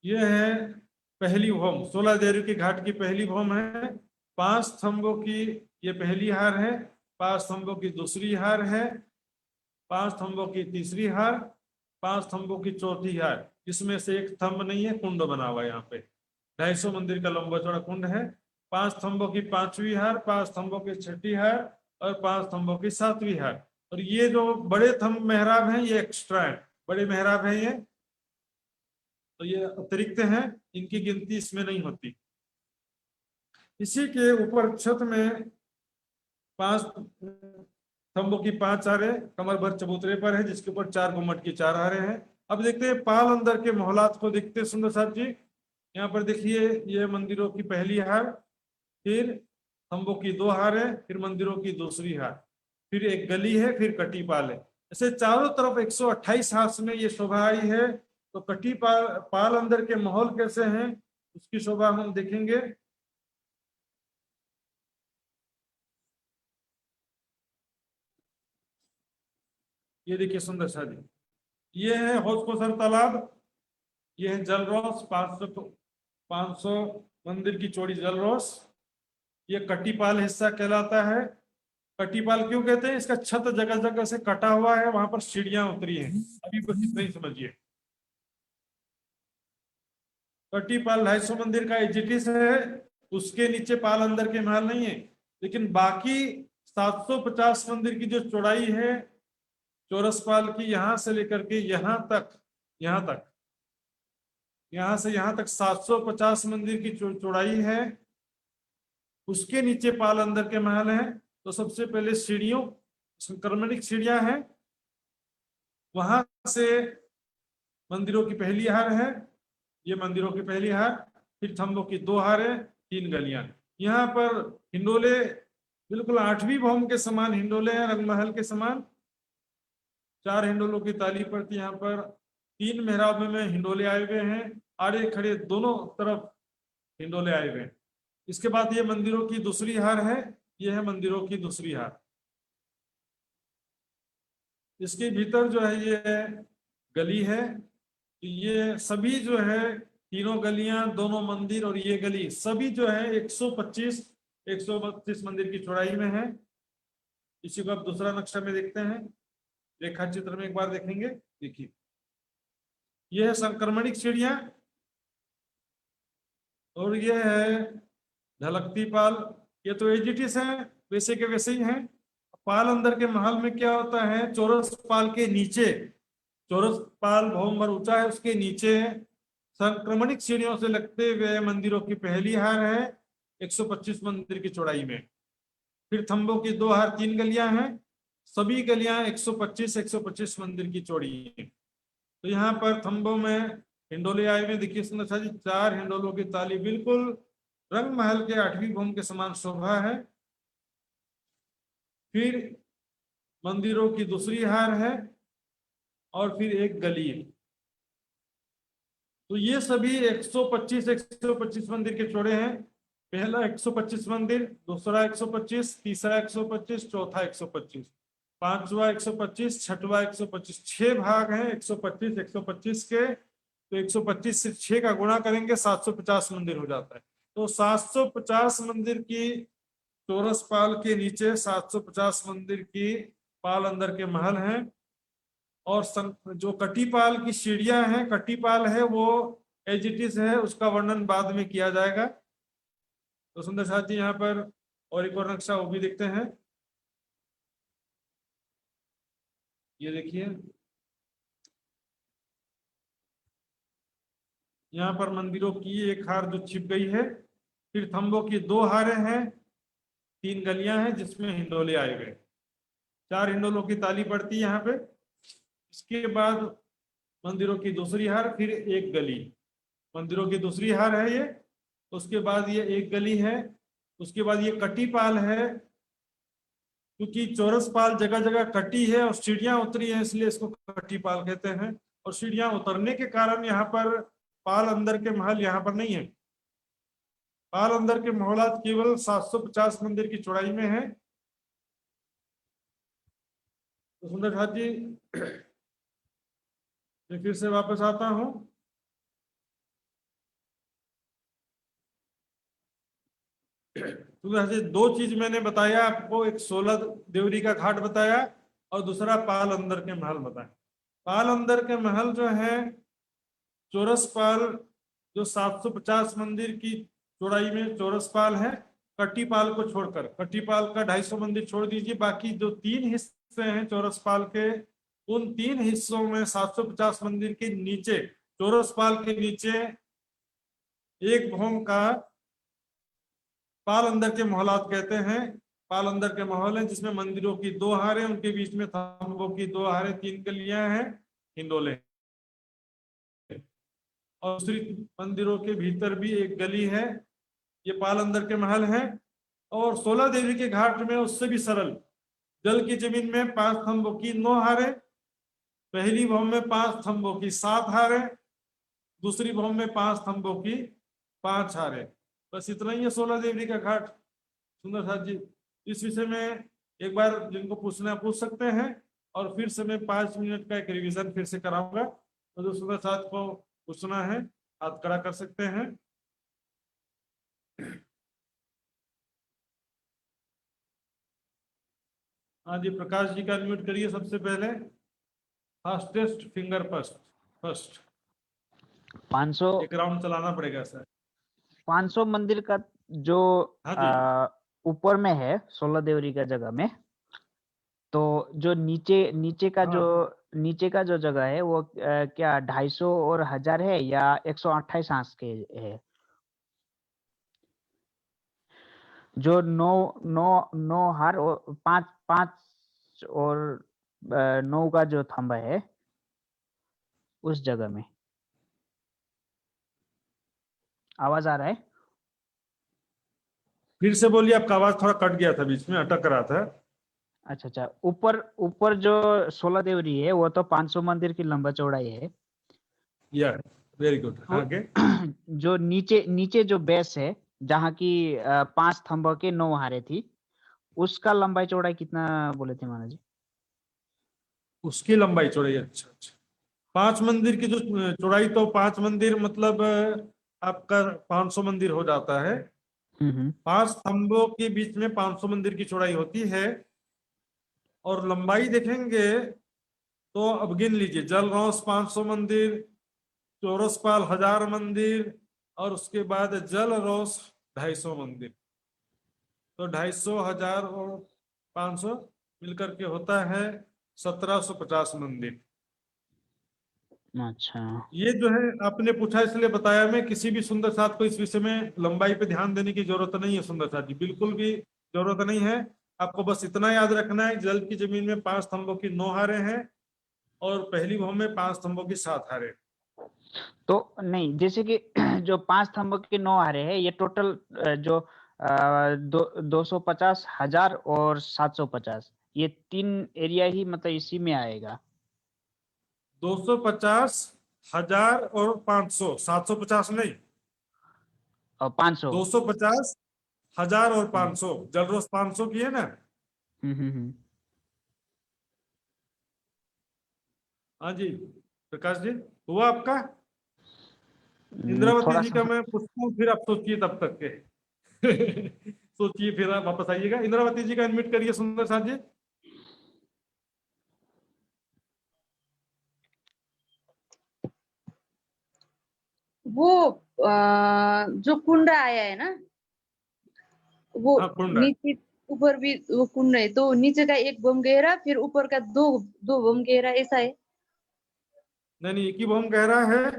ये है पहली भौम, 16 देवरी के घाट की पहली भौम है। 5 स्तंभों की ये पहली हार है, 5 स्तंभों की दूसरी हार है, 5 स्तंभों की तीसरी हार, 5 स्तंभों की चौथी हार। इसमें से एक स्तंभ नहीं है, कुंड बना हुआ है यहाँ पे। 250 मंदिर का लंबा चौड़ा कुंड है। 5 स्तंभों की 5वीं हार, 5 स्तंभों की 6ठी हार और 5 स्तंभों की 7वीं हार। और ये जो बड़े स्तंभ मेहराब हैं ये एक्स्ट्रा है, बड़े मेहराब हैं ये, तो ये अतिरिक्त हैं, इनकी गिनती इसमें नहीं होती। इसी के ऊपर छत में 5 स्तंभों की 5 हारें कमर भर चबूतरे पर है, जिसके ऊपर 4 गुम्मट की 4 हारें हैं। अब देखते हैं पाल अंदर के मोहलात को, देखते हैं सुंदर साहब जी। यहाँ पर देखिए ये मंदिरों की पहली हार, फिर स्तंभों की 2 हारें, फिर मंदिरों की दूसरी हार, फिर एक गली है, फिर कटी पाल है। ऐसे चारों तरफ 128 हाथ में ये शोभा आई है। तो कटी पाल अंदर के माहौल कैसे हैं उसकी शोभा हम देखेंगे। ये देखिए सुंदर सा जी, ये है हौज कोसर तालाब, ये है जलरोस, 500 मंदिर की चौड़ी जलरोस। ये कटीपाल हिस्सा कहलाता है। कटीपाल क्यों कहते हैं, इसका छत जगह जगह से कटा हुआ है, वहां पर सीढ़ियां उतरी हैं। अभी बस इतना ही समझिए। कटीपाल 250 मंदिर का एजिटिस है, उसके नीचे पाल अंदर के महल नहीं है। लेकिन बाकी 750 मंदिर की जो चौड़ाई है चौरस पाल की, यहां से लेकर के यहां तक 750 मंदिर की चौड़ाई है। उसके नीचे पाल अंदर के महल हैं। तो सबसे पहले सीढ़ियों, संक्रमणिक सीढ़ियां हैं, वहां से मंदिरों की पहली हार है, ये मंदिरों की पहली हार, फिर थंबों की 2 हारें, 3 गलियां। यहाँ पर हिंडोले बिल्कुल 8वीं भौम के समान हिंडोले हैं, रंगमहल के समान। 4 हिंडोलों की ताली पड़ती यहाँ पर। 3 मेहराब में हिंडोले आए हुए हैं, आड़े खड़े दोनों तरफ हिंडोले आए हुए हैं। इसके बाद ये मंदिरों की दूसरी हार है, ये है मंदिरों की दूसरी हार। इसके भीतर जो है ये गली है। ये सभी जो है तीनों गलियां, दोनों मंदिर और ये गली सभी जो है 132 मंदिर की चौड़ाई में है। इसी को आप दूसरा नक्शा में देखते हैं, रेखा चित्र में एक बार देखेंगे। देखिए ये है संक्रमणिक सीढ़ियां और ये है ढलकती पाल। ये तो एजिटिस है, वैसे के वैसे ही हैं। पाल अंदर के महल में क्या होता है, चौरस पाल के नीचे, चौरस पाल भौम भर ऊंचा है, उसके नीचे संक्रमणिक सीढ़ियों से लगते हुए मंदिरों की पहली हार है 125 मंदिर की चौड़ाई में। फिर थंबों की 2 हार, 3 गलियां हैं, सभी गलियां 125 मंदिर की चौड़ी है। तो यहाँ पर थंबों में हिंडोले आए हुए, देखिए सुंदर सा जी, 4 हिंडोलों की ताली बिल्कुल रंग महल के 8वीं भौम के समान शोभा है। फिर मंदिरों की दूसरी हार है और फिर एक गली है। तो ये सभी 125 मंदिर के चौड़े हैं। पहला 125 मंदिर, दूसरा 125, तीसरा 125, चौथा 125, पांचवा 125, छठवा 125। 6 भाग हैं 125 के। तो 125 से 6 का गुणा करेंगे 750 मंदिर हो जाता है। तो 750 मंदिर की चौरस पाल के नीचे 750 मंदिर की पाल अंदर के महल हैं। और जो कटीपाल की सीढ़ियां हैं, कटीपाल है वो एज इट इज है, उसका वर्णन बाद में किया जाएगा। तो सुंदर साथ जी यहाँ पर और एक और नक्शा वो भी देखते हैं। ये देखिए, यहाँ पर मंदिरों की एक हार जो छिप गई है। फिर थंबों की 2 हारें हैं, 3 गलियां हैं जिसमें हिंडोले आए गए। 4 हिंडोलों की ताली पड़ती है यहाँ पे। इसके बाद मंदिरों की दूसरी हार, फिर एक गली। मंदिरों की दूसरी हार है ये। उसके बाद ये एक गली है। उसके बाद ये कटीपाल है, क्योंकि चौरस पाल जगह जगह कटी है और सीढ़ियां उतरी है, इसलिए इसको कटीपाल कहते हैं। और सीढ़ियां उतरने के कारण यहाँ पर पाल अंदर के महल यहाँ पर नहीं है। पाल अंदर के महलात केवल 750 मंदिर की चौड़ाई में है। तो सुंदर साथ जी मैं फिर से वापस आता हूं। सुंदर साथ जी, 2 चीज मैंने बताया आपको, एक 16 देवरी का घाट बताया और दूसरा पाल अंदर के महल बताया। पाल अंदर के महल जो है चौरस पाल, जो 750 मंदिर की चौड़ाई में चौरस पाल है, कटीपाल को छोड़कर। कटीपाल का 250 मंदिर छोड़ दीजिए, बाकी जो 3 हिस्से हैं चौरस पाल के, उन 3 हिस्सों में 750 मंदिर के नीचे, चौरस पाल के नीचे एक भौम का पाल अंदर के महलात कहते हैं। पाल अंदर के महल हैं जिसमें मंदिरों की 2 हारें, उनके बीच में थंबों की 2 हारें, 3 गलियां हैं, हिंडोले। और दूसरी मंदिरों के भीतर भी एक गली है। ये पाल अंदर के महल हैं। और 16 देवी के घाट में उससे भी सरल, जल की जमीन में 5 थंबों की 9 हारें, पहली भौम में 5 थंबों की 7 हारें, दूसरी भौम में 5 थंबों की 5 हारें। बस इतना ही है 16 देवी का घाट। सुंदर साथ जी, इस विषय में एक बार जिनको पूछना पूछ सकते हैं, और फिर से मैं 5 मिनट का एक रिवीजन फिर से कराऊंगा। तो जो सुंदर साथ को पूछना है हाथ खड़ा कर सकते हैं। हाँ जी, प्रकाश जी का अनम्यूट करिए सबसे पहले। फास्टेस्ट फिंगर फर्स्ट 500 एक राउंड चलाना पड़ेगा सर। 500 मंदिर का जो हाँ जी। ऊपर में है 16 देवरी का जगह में, तो जो नीचे का जो जगह है वो क्या 250 और 1000 है या 128 हांस के है? जो 9 हार और 5 और 9 का जो थंबा है उस जगह में। आवाज आ रहा है? फिर से बोलिए, आपका आवाज थोड़ा कट गया था, बीच में अटक रहा था। अच्छा, ऊपर जो 16 देवरी है वो तो 500 मंदिर की लंबा चौड़ाई है। या वेरी गुड। आगे जो नीचे जो बेस है जहाँ की 5 थंबों के 9 हारे थी, उसका लंबाई चौड़ाई कितना बोले थे महाराज जी? उसकी लंबाई चौड़ाई, अच्छा 5 मंदिर की जो चौड़ाई, तो 5 मंदिर मतलब आपका 500 मंदिर हो जाता है। 5 स्तंभों के बीच में 500 मंदिर की चौड़ाई होती है। और लंबाई देखेंगे तो अब गिन लीजिए, जल रौस 500 मंदिर, चौरस पाल 1000 मंदिर, और उसके बाद जल रोस 250 मंदिर। तो 250, 1000 और 500 मिलकर के होता है 1750 मंदिर। अच्छा, ये जो है आपने पूछा इसलिए बताया। मैं किसी भी सुंदर साथ को इस विषय में लंबाई पे ध्यान देने की जरूरत नहीं है सुंदर साथ जी, बिल्कुल भी जरूरत नहीं है। आपको बस इतना याद रखना है, जल की जमीन में 5 स्तंभों की 9 हारें हैं और पहली भौम में 5 स्तंभों की 7 हारें। तो नहीं, जैसे कि जो 5 स्तंभों के 9 हारे है, ये टोटल जो 250, 1000 और 750, ये 3 एरिया ही मतलब इसी में आएगा। 250, 1000 और 500, 750 नहीं, और 500। 250, 1000 और 500, जलरोज 500 की है ना। हम्म। हाँ जी प्रकाश जी, हुआ आपका? इंद्रावती थोड़ा जी सा। का मैं पूछता हूँ, फिर आप सोचिए तब तक के सोचिए फिर आप वापस आइएगा। इंद्रावती जी का अनम्यूट करिए सुंदर साथ जी। वो जो कुंड आया है ना, वो हाँ कुंड है। नीचे ऊपर भी वो कुंड है, तो नीचे का एक बम गहरा, फिर ऊपर का दो दो बम गहरा, ऐसा है? नहीं एक ही भौम कह रहा है,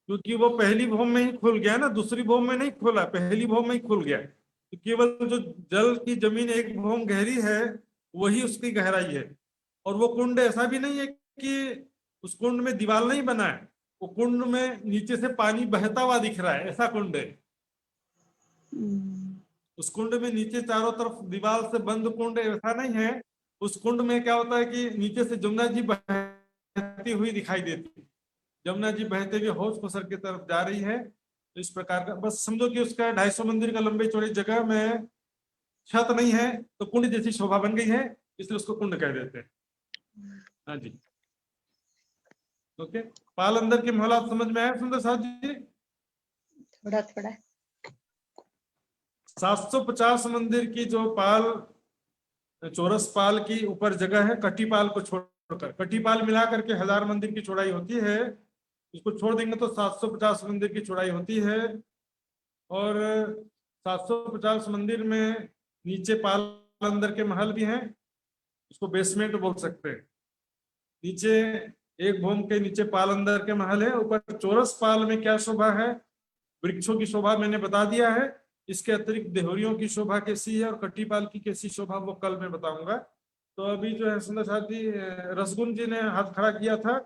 क्योंकि वो पहली भौम में ही खुल गया ना, दूसरी भौम में नहीं खुला, पहली भौम में ही खुल गया। तो केवल जो जल की जमीन एक भौम गहरी है वही उसकी गहराई है। और वो कुंड ऐसा भी नहीं है कि उस कुंड में दीवार नहीं बना है, वो कुंड में नीचे से पानी बहता हुआ दिख रहा है, ऐसा कुंड है। उस कुंड में नीचे चारों तरफ दीवार से बंद कुंड ऐसा नहीं है। उस कुंड में क्या होता है कि नीचे से जमुना जी बहती हुई दिखाई देती है। जमुना जी बहते हुए हौज खसर की तरफ जा रही है। तो इस प्रकार का बस समझो कि उसका 250 मंदिर का लंबे चौड़े जगह में छत नहीं है, तो कुंड जैसी शोभा बन गई है, इसलिए उसको कुंड कह देते हैं। हाँ जी ओके। पाल अंदर के महल समझ में आया सुंदर साथ जी? थोड़ा थोड़ा। 750 मंदिर की जो पाल, चौरस पाल की ऊपर जगह है, कटी पाल को छोड़कर, कटी पाल मिला करके 1000 मंदिर की चौड़ाई होती है। इसको छोड़ देंगे तो 750 मंदिर की चौड़ाई होती है। और 750 मंदिर में नीचे पाल अंदर के महल भी हैं, इसको बेसमेंट बोल सकते हैं। नीचे एक भूम के नीचे पाल अंदर के महल है, ऊपर चौरस पाल में क्या शोभा है, वृक्षों की शोभा मैंने बता दिया है। इसके अतिरिक्त देहरियों की शोभा कैसी है और कट्टीपाल की कैसी शोभा वो कल मैं बताऊंगा। तो अभी जो है सुंदर साथी रसगुन जी ने हाथ खड़ा किया था,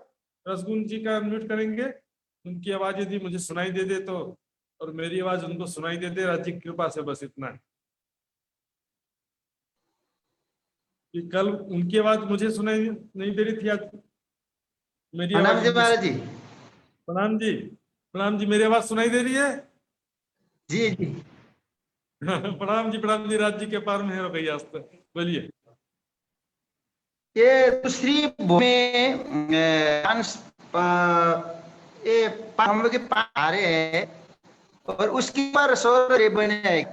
रसगुन जी का अनम्यूट करेंगे। उनकी आवाज यदि मुझे सुनाई दे दे तो, और मेरी आवाज उनको सुनाई दे दे, राज्य की कृपा से बस इतना है कि कल उनकी आवाज मुझे सुनाई नहीं दे रही थी, आज मेरी प्रणाम आवाज जी उनको महाराज जी। प्रणाम जी। प्रणाम जी, मेरी आवाज सुनाई दे रही है? जी जी प्रणाम जी राज्य के पार में हो गई आज तक। बोलिए। ये दूसरी भूमि ये हम के पास आ रहे हैं और उसके ऊपर सौर बने हैं।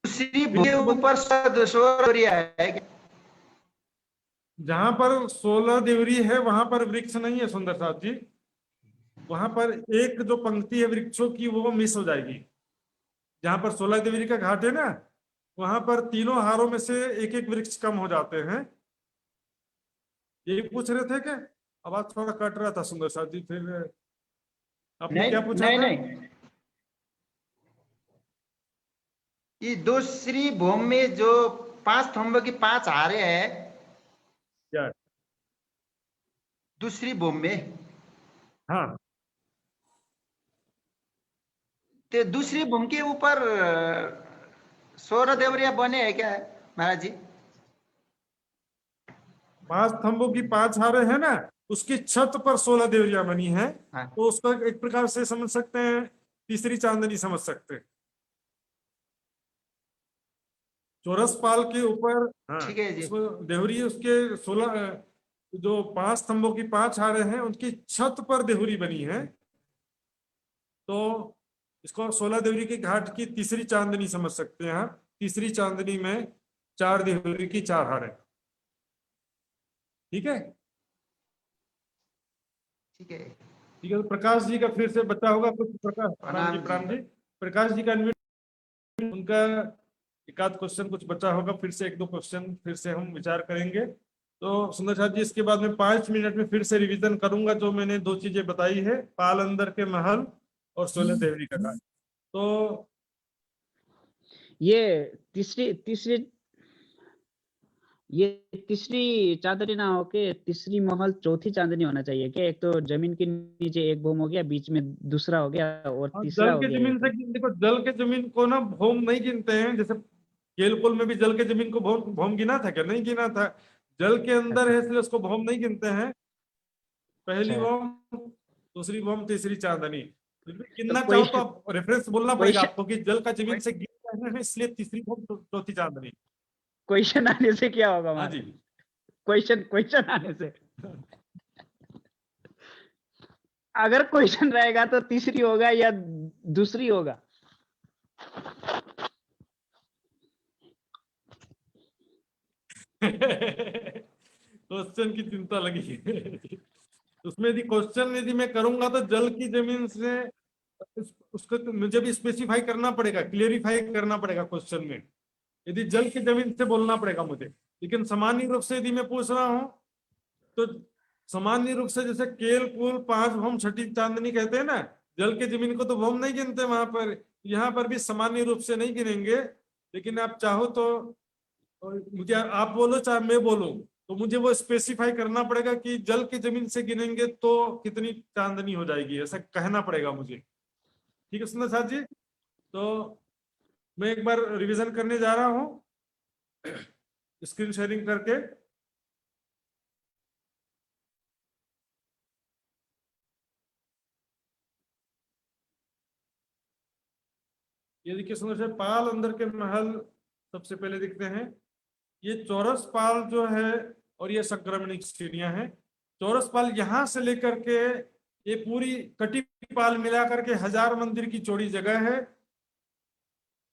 दूसरी भूमि के ऊपर सौर है क्या? जहां पर 16 देवरी है वहां पर वृक्ष नहीं है सुंदर साथ जी। वहां पर एक जो पंक्ति है वृक्षों की वो मिस हो जाएगी। जहां पर 16 देवरी का घाट है ना, वहां पर तीनों हारों में से एक एक वृक्ष कम हो जाते हैं। ये पूछ रहे थे क्या? आवाज थोड़ा कट रहा था सुंदर साथ जी, फिर आपने क्या पूछा था? नहीं ये दूसरी भूमि में जो 5 स्तंभ की 5 हारे हैं, क्या? दूसरी भूमि में हाँ तो दूसरी भूमि के ऊपर सौर देवरिया बने हैं क्या महाराज जी? 5 स्तंभों की 5 हारे है ना, उसकी छत पर 16 देवरिया बनी है। हाँ। तो उसको एक प्रकार से समझ सकते हैं, तीसरी चांदनी समझ सकते हैं। चौरस पाल के ऊपर हाँ ठीक है जी। उसमें देहुरी उसके 16 जो 5 स्तंभों की 5 हारे हैं उनकी छत पर देहुरी बनी है। तो इसको 16 देहुरी के घाट की तीसरी चांदनी समझ सकते हैं आप। तीसरी चांदनी में 4 देहुरी की 4 हारे। ठीक है ठीक है। ठीक है। तो प्रकाश जी का फिर से बचा होगा कुछ। प्रकाश प्रणाम जी। प्रकाश जी का अनम्यूट, उनका एक आध क्वेश्चन कुछ बचा होगा, फिर से 1-2 क्वेश्चन फिर से हम विचार करेंगे। तो सुंदर साहब जी इसके बाद में 5 मिनट में फिर से रिवीजन करूंगा जो मैंने 2 चीजें बताई है, पाल अंदर के महल और 16 देवरी का घाट। तो ये तीसरी चांदनी ना होके तीसरी महल चौथी चांदनी होना चाहिए क्या? एक तो जमीन के नीचे एक भूम हो गया, बीच में दूसरा हो गया और तीसरा जल हो के गया जमीन एक। से देखो, जल के जमीन को ना भौम नहीं गिनते हैं। जैसे केलकुल में भी जल के जमीन को भौम गिना था क्या? नहीं गिना था। जल के अंदर है इसलिए उसको भौम नहीं गिनते हैं। पहली अच्छा। बम, दूसरी बम, तीसरी चांदनी। गिनना तो चाहो तो आप रेफरेंस बोलना पड़ेगा क्वेश्चन आपको कि जल का जमीन से गिर रहे हैं, इसलिए तीसरी बम, चौथी चांदनी। क्वेश्चन आने से क्या होगा हाँ हमारा? जी। क्वेश्चन आने से, अगर क्वेश्चन रहेगा तो तीसरी होगा या दूसरी होगा? क्वेश्चन की चिंता लगी है। उसमें यदि क्वेश्चन यदि मैं करूंगा तो जल की जमीन से उसको तो मुझे भी स्पेसिफाई करना पड़ेगा, क्लियरिफाई करना पड़ेगा क्वेश्चन में। यदि जल की जमीन से बोलना पड़ेगा मुझे, लेकिन सामान्य रूप से यदि मैं पूछ रहा हूं तो सामान्य रूप से जैसे केल कुल 5 भम छठी चांदनी कहते हैं ना, जल के जमीन को तो भम नहीं गिनते वहां पर, यहाँ पर भी सामान्य रूप से नहीं गिनेंगे। लेकिन आप चाहो तो मुझे आप बोलो चाहे मैं बोलूं, तो मुझे वो स्पेसिफाई करना पड़ेगा कि जल की जमीन से गिनेंगे तो कितनी चांदनी हो जाएगी, ऐसा कहना पड़ेगा मुझे। ठीक है सुंदर साथ जी, तो मैं एक बार रिवीजन करने जा रहा हूं स्क्रीन शेयरिंग करके। ये देखिए सुंदर से पाल अंदर के महल सबसे पहले दिखते हैं। ये चौरस पाल जो है और ये संक्रमणिक सीढ़ियां हैं। चौरस पाल यहां से लेकर के ये पूरी कटी पाल मिलाकर के 1000 मंदिर की चौड़ी जगह है।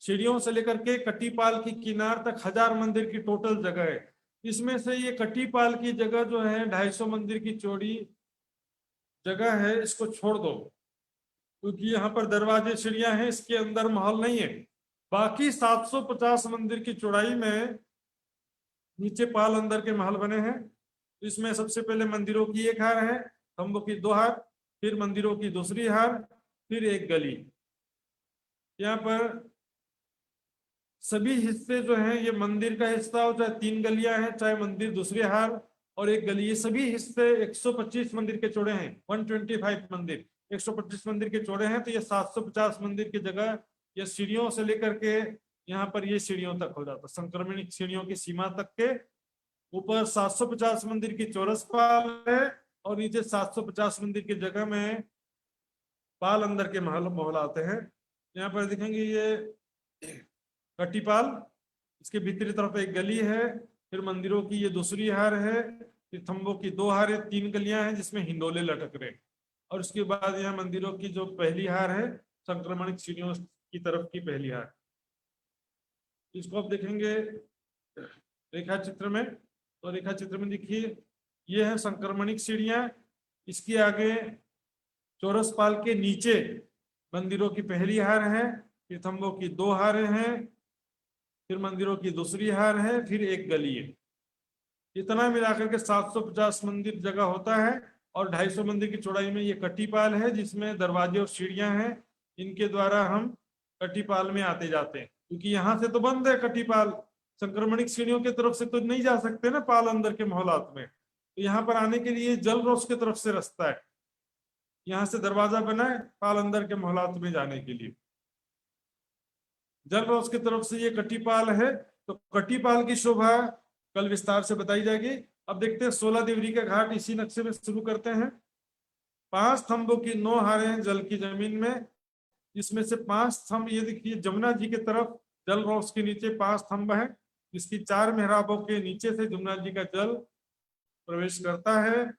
सीढ़ियों से लेकर के कटी पाल की किनार तक 1000 मंदिर की टोटल जगह है। इसमें से ये कटी पाल की जगह जो है 250 मंदिर की चौड़ी जगह है, इसको छोड़ दो क्योंकि यहाँ पर दरवाजे सीढ़ियां हैं, इसके अंदर महल नहीं है। बाकी 750 मंदिर की चौड़ाई में नीचे पाल अंदर के महल बने हैं। इसमें सबसे पहले मंदिरों की एक हार है, खंभों की 2 हार, फिर मंदिरों की दूसरी हार, फिर एक गली। यहाँ पर सभी हिस्से जो हैं, ये मंदिर का हिस्सा हो चाहे 3 गलियां हैं, चाहे मंदिर दूसरी हार और एक गली, ये सभी हिस्से 125 मंदिर के चौड़े हैं। 125 मंदिर 125 मंदिर के चौड़े हैं, तो ये 750 मंदिर की जगह ये सीढ़ियों से लेकर के यहाँ पर ये सीढ़ियों तक हो जाता, संक्रमणिक सीढ़ियों की सीमा तक के ऊपर 750 मंदिर की चौरस पाल है और नीचे 750 मंदिर की जगह में पाल अंदर के महल आते हैं। यहाँ पर देखेंगे ये कटीपाल, इसके भीतरी तरफ एक गली है, फिर मंदिरों की ये दूसरी हार है, फिर थंबों की 2 हार है, 3 गलियां हैं जिसमें हिंडोले लटक रहे, और उसके बाद यहाँ मंदिरों की जो पहली हार है संक्रमणिक सीढ़ियों की तरफ की पहली हार। इसको आप देखेंगे रेखा चित्र में, तो रेखा चित्र में देखिए ये है संक्रमणिक सीढ़ियां, इसके आगे चौरस पाल के नीचे मंदिरों की पहली हार है, फिर थंबों की 2 हारें हैं, फिर मंदिरों की दूसरी हार है, फिर एक गली है। इतना मिलाकर के 750 मंदिर जगह होता है और 250 मंदिर की चौड़ाई में ये कटीपाल है जिसमें दरवाजे और सीढ़ियां हैं। इनके द्वारा हम कटीपाल में आते जाते हैं, क्योंकि यहाँ से तो बंद है कटीपाल, संक्रमणिक सीढ़ियों की तरफ से तो नहीं जा सकते ना पाल अंदर के मोहलात में। तो यहाँ पर आने के लिए जल रोस की तरफ से रास्ता है, यहाँ से दरवाजा बना है पाल अंदर के मोहलात में जाने के लिए। जल रोस की तरफ से ये कटीपाल है, तो कटीपाल की शोभा कल विस्तार से बताई जाएगी। अब देखते हैं 16 देवरी का घाट, इसी नक्शे में शुरू करते हैं। 5 थंबों की 9 हारें हैं जल की जमीन में, इसमें से 5 थंब ये देखिए जमुना जी की तरफ जल रोस के नीचे 5 थंब है, जिसकी 4 मेहराबों के नीचे से जमुना जी का जल प्रवेश करता है।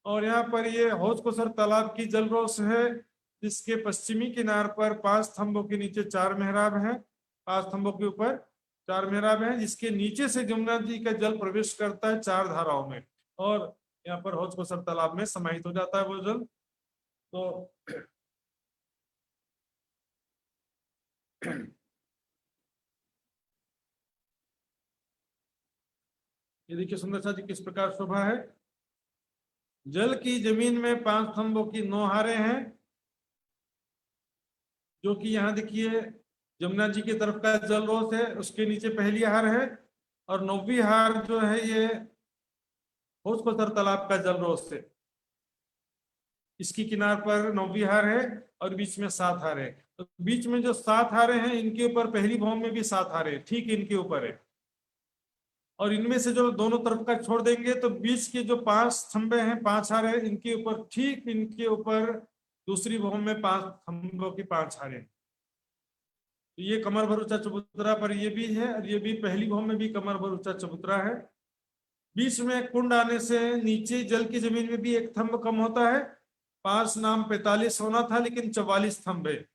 और यहाँ पर ये हौज कोसर तालाब की जल रोस है, जिसके पश्चिमी किनार पर 5 थंबों के नीचे 4 मेहराब हैं, 5 थंबों के ऊपर 4 मेहराब हैं, जिसके नीचे से जमुना जी का जल प्रवेश करता है 4 धाराओं में, और यहाँ पर हौज कोसर तालाब में समाहित हो जाता है वो जल। तो ये देखिए सुंदर सा जी किस प्रकार शोभा है। जल की जमीन में 5 थंबों की 9 हारें हैं, जो कि यहाँ देखिए जमुना जी की तरफ का जल रोस है, उसके नीचे पहली हार है, और 9वीं हार जो है ये हौज कोसर तालाब का जल रोस है, इसकी किनार पर 9वीं हार है और बीच में 7 हार है। तो बीच में जो 7 हारें हैं इनके ऊपर पहली भौम में भी 7 हारें ठीक इनके ऊपर है। और इनमें से जो दोनों तरफ का छोड़ देंगे तो बीच के जो 5 स्तंभे हैं, 5 हारे, इनके ऊपर, ठीक इनके ऊपर दूसरी भौम में 5 स्तंभों की 5 हारे। तो ये कमर भर ऊंचा चबूतरा पर ये भी है, और ये भी पहली भौम में भी कमर भर ऊंचा चबूतरा है। बीच में कुंड आने से नीचे जल की जमीन में भी एक थंब कम होता है। 5 नाम 45 होना था, लेकिन 44 थंब है।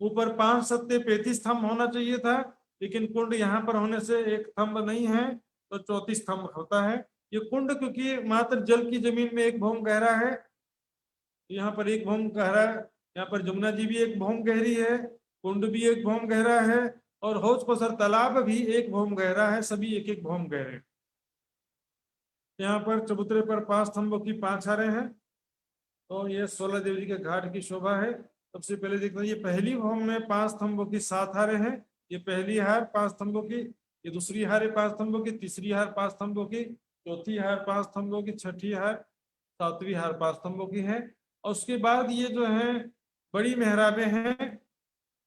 ऊपर 5 सत्ते 35 थंब होना चाहिए था, लेकिन कुंड यहाँ पर होने से एक थंब नहीं है, तो 34 थंब होता है। ये कुंड क्योंकि मात्र जल की जमीन में एक भौम गहरा है, यहाँ पर एक भौम गहरा, यहाँ पर जमुना जी भी एक भौम गहरी है, कुंड भी एक भौम गहरा है, और हौज पसर तालाब भी एक भौम गहरा है, सभी एक एक भौम गहरे। यहाँ पर चबूतरे पर 5 स्तंभों की 5 हारे हैं, और ये 16 देवी के घाट की शोभा है। सबसे पहले देखते हैं, ये पहली भौम में 5 स्तंभों की 7 हारे हैं। ये पहली हार 5 स्तंभों की, ये दूसरी हार है 5 स्तंभों की, तीसरी हार 5 स्तंभों की, चौथी हार 5 स्तंभों की, छठी हार, सातवीं हार 5 स्तंभों की है। और उसके बाद ये जो है बड़ी मेहराबें हैं।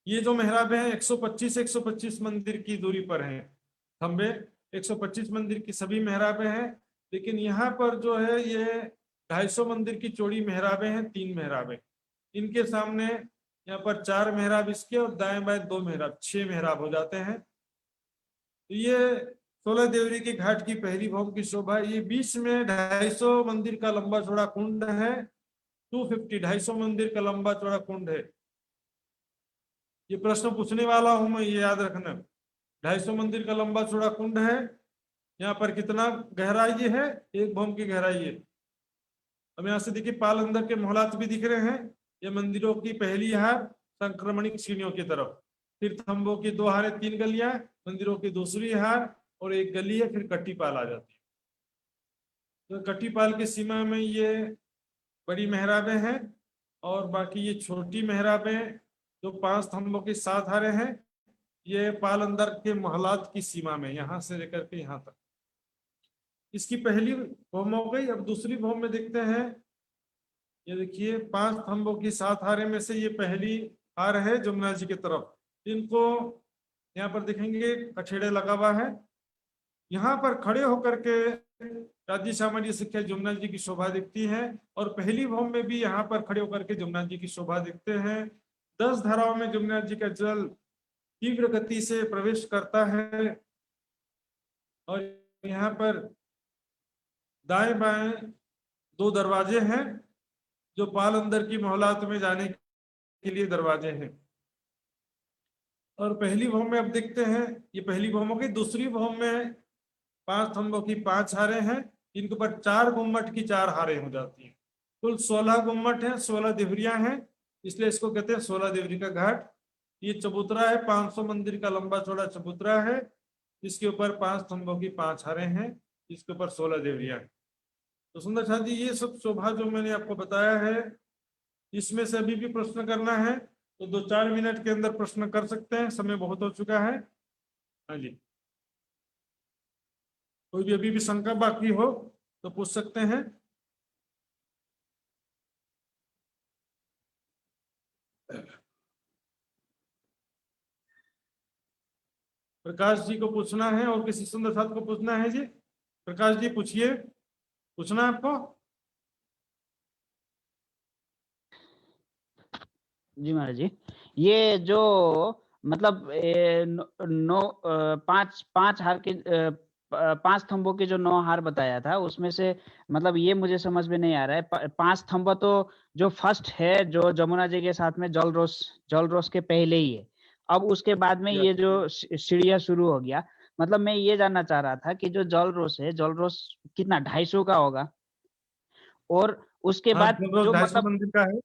ये जो मेहराबें हैं 125 मंदिर की दूरी पर हैं। खंबे 125 मंदिर की सभी मेहराबें हैं, लेकिन यहाँ पर जो है ये 250 मंदिर की चौड़ी मेहराबें हैं, 3 मेहराबें। इनके सामने यहाँ पर 4 मेहराब इसके, और दाएं बाएं 2 मेहराब, 6 मेहराब हो जाते हैं। तो ये 16 देवरी के घाट की पहली भौम की शोभा। ये बीच में 250 मंदिर का लंबा चौड़ा कुंड है। 250 मंदिर का लंबा चौड़ा कुंड है। ये प्रश्न पूछने वाला हूं मैं, ये याद रखना। 250 मंदिर का लंबा चौड़ा कुंड है। यहाँ पर कितना गहराई है? एक भौम की गहराई है। अब यहाँ से देखिए पाल अंदर के मोहलात भी दिख रहे हैं। ये मंदिरों की पहली हार संक्रमणिक सीढ़ियों की तरफ, फिर थंबों की 2 हारें, 3 गलियां, मंदिरों की दूसरी हार और एक गली है, फिर कट्टीपाल आ जाती है। तो कट्टीपाल की सीमा में ये बड़ी मेहराबें हैं, और बाकी ये छोटी मेहराबें जो 5 स्तंभों की 7 हारें हैं, ये पाल अंदर के मोहल्लात की सीमा में, यहाँ से लेकर के यहाँ तक। इसकी पहली भौम हो गई। अब दूसरी भौम में देखते हैं। ये देखिए 5 स्तंभों की 7 हारें में से ये पहली हार है जमुना जी की तरफ। इनको यहाँ पर देखेंगे कछेड़े लगा हुआ है। यहाँ पर खड़े होकर के राज्य सामान्य शिक्षा जमुना जी की शोभा दिखती है, और पहली भौम में भी यहाँ पर खड़े होकर के जमुना जी की शोभा दिखते हैं। 10 धाराओं में जमुना जी का जल तीव्र गति से प्रवेश करता है, और यहाँ पर दाएं बाएं 2 दरवाजे हैं, जो पाल अंदर की मोहलात में जाने के लिए दरवाजे हैं। और पहली भौम में अब देखते हैं, ये पहली भौम हो गई। दूसरी भौम में 5 स्तंभों की 5 हारें हैं। इनके ऊपर 4 गुम्मट की 4 हारें हो जाती हैं। कुल 16 गुम्मट हैं, 16 देवरियां हैं, इसलिए इसको कहते हैं 16 देवरी का घाट। ये चबूतरा है, 500 मंदिर का लंबा चौड़ा चबूतरा है। इसके ऊपर 5 स्तंभों की 5 हारें हैं, इसके ऊपर 16 देवरियां हैं। तो सुंदर साथ जी, ये सब शोभा जो मैंने आपको बताया है, इसमें से अभी भी प्रश्न करना है तो 2-4 मिनट के अंदर प्रश्न कर सकते हैं। समय बहुत हो चुका है। हाँ जी, कोई भी अभी भी शंका बाकी हो तो पूछ सकते हैं। प्रकाश जी को पूछना है और किसी सुंदर साथ को पूछना है जी। प्रकाश जी पूछिए, पूछना है आपको? जी महाराज जी, ये जो मतलब 5 हार के 5 स्तंभों के जो 9 हार बताया था, उसमें से मतलब ये मुझे समझ में नहीं आ रहा है। 5 स्तंभ तो जो फर्स्ट है, जो जमुना जी के साथ में जलरोस के पहले ही है। अब उसके बाद में ये जो सीढ़ियां शुरू हो गया, मतलब मैं ये जानना चाह रहा था कि जो जलरोस है, जलरोस कितना 250 का होगा? और उसके बाद जो मतलब मंदिर का है,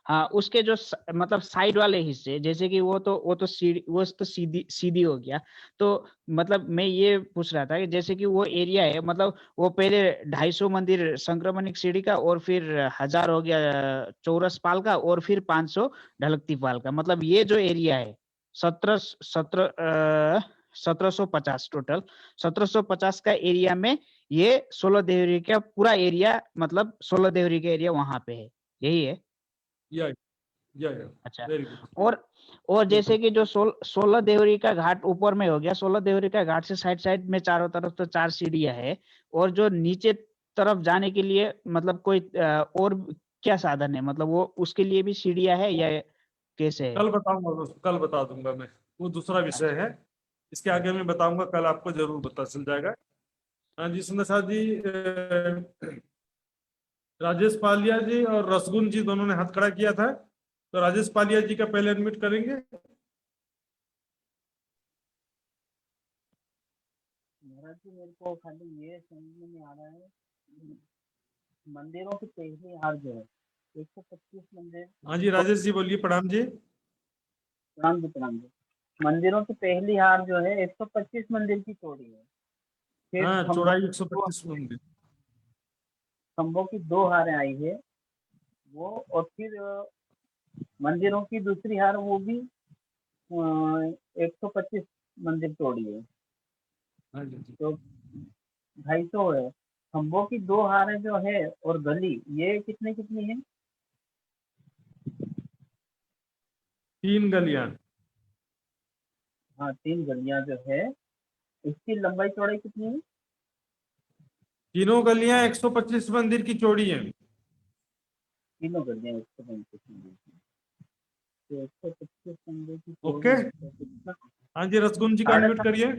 हाँ, उसके जो मतलब साइड वाले हिस्से, जैसे कि वो तो सीधी हो गया। तो मतलब मैं ये पूछ रहा था कि जैसे कि वो एरिया है, मतलब वो पहले 250 मंदिर संक्रमणिक सीढ़ी का, और फिर 1000 हो गया चौरस पाल का, और फिर 500 ढलकती पाल का। मतलब ये जो एरिया है 1750 टोटल 1750 का एरिया में ये 16 देवरी का पूरा एरिया, मतलब 16 देवरी का एरिया वहां पे है, यही है? या अच्छा। Very good. और जैसे कि जो 16 देवरी का घाट ऊपर में हो गया, 16 देवरी का घाट से साइड साइड में चारों तरफ तो 4 सीढ़ियां है, और जो नीचे तरफ जाने के लिए मतलब कोई और क्या साधन है, मतलब वो उसके लिए भी सीढ़ियां है या कैसे है? कल बताऊंगा दोस्तों, कल बता दूंगा मैं, वो दूसरा विषय है, इसके आगे मैं बताऊंगा, कल आपको जरूर पता चल जाएगा। हाँ जी सुंदर साथ जी, राजेश पालिया जी और रसगुन जी दोनों ने हाथ खड़ा किया था, तो राजेश पालिया जी का पहले एडमिट करेंगे। महाराज जी मेरे को खाली ये समझ में नहीं आ रहा है, मंदिरों की पहली हार जो है 125 मंदिर। हाँ जी राजेश जी बोलिए, प्रणाम जी। प्रणाम जी, प्रणाम जी। मंदिरों की पहली हार जो है 125 मंदिर की चौड़ी है, फिर हाँ खम्भों चौड़ाई 125 मंदिर। खम्भों की 2 हारें आई है वो, और फिर मंदिरों की दूसरी हार वो भी 125 मंदिर चौड़ी है, हाँ जी तो 250 है। खम्भों की 2 हारें जो है और गली ये कितनी कितनी है? 3 गलियां। हाँ 3 गलियां जो है, इसकी लंबाई चौड़ाई कितनी है? तीनों गलियां 125 मंदिर की चौड़ी है। तीनों गलियां 125 मंदिर की, तो 125 मंदिर की ओके। चौड़ी है, तो कितना? हाँ जी रसगुन जी का साढ़े अनम्यूट करिए।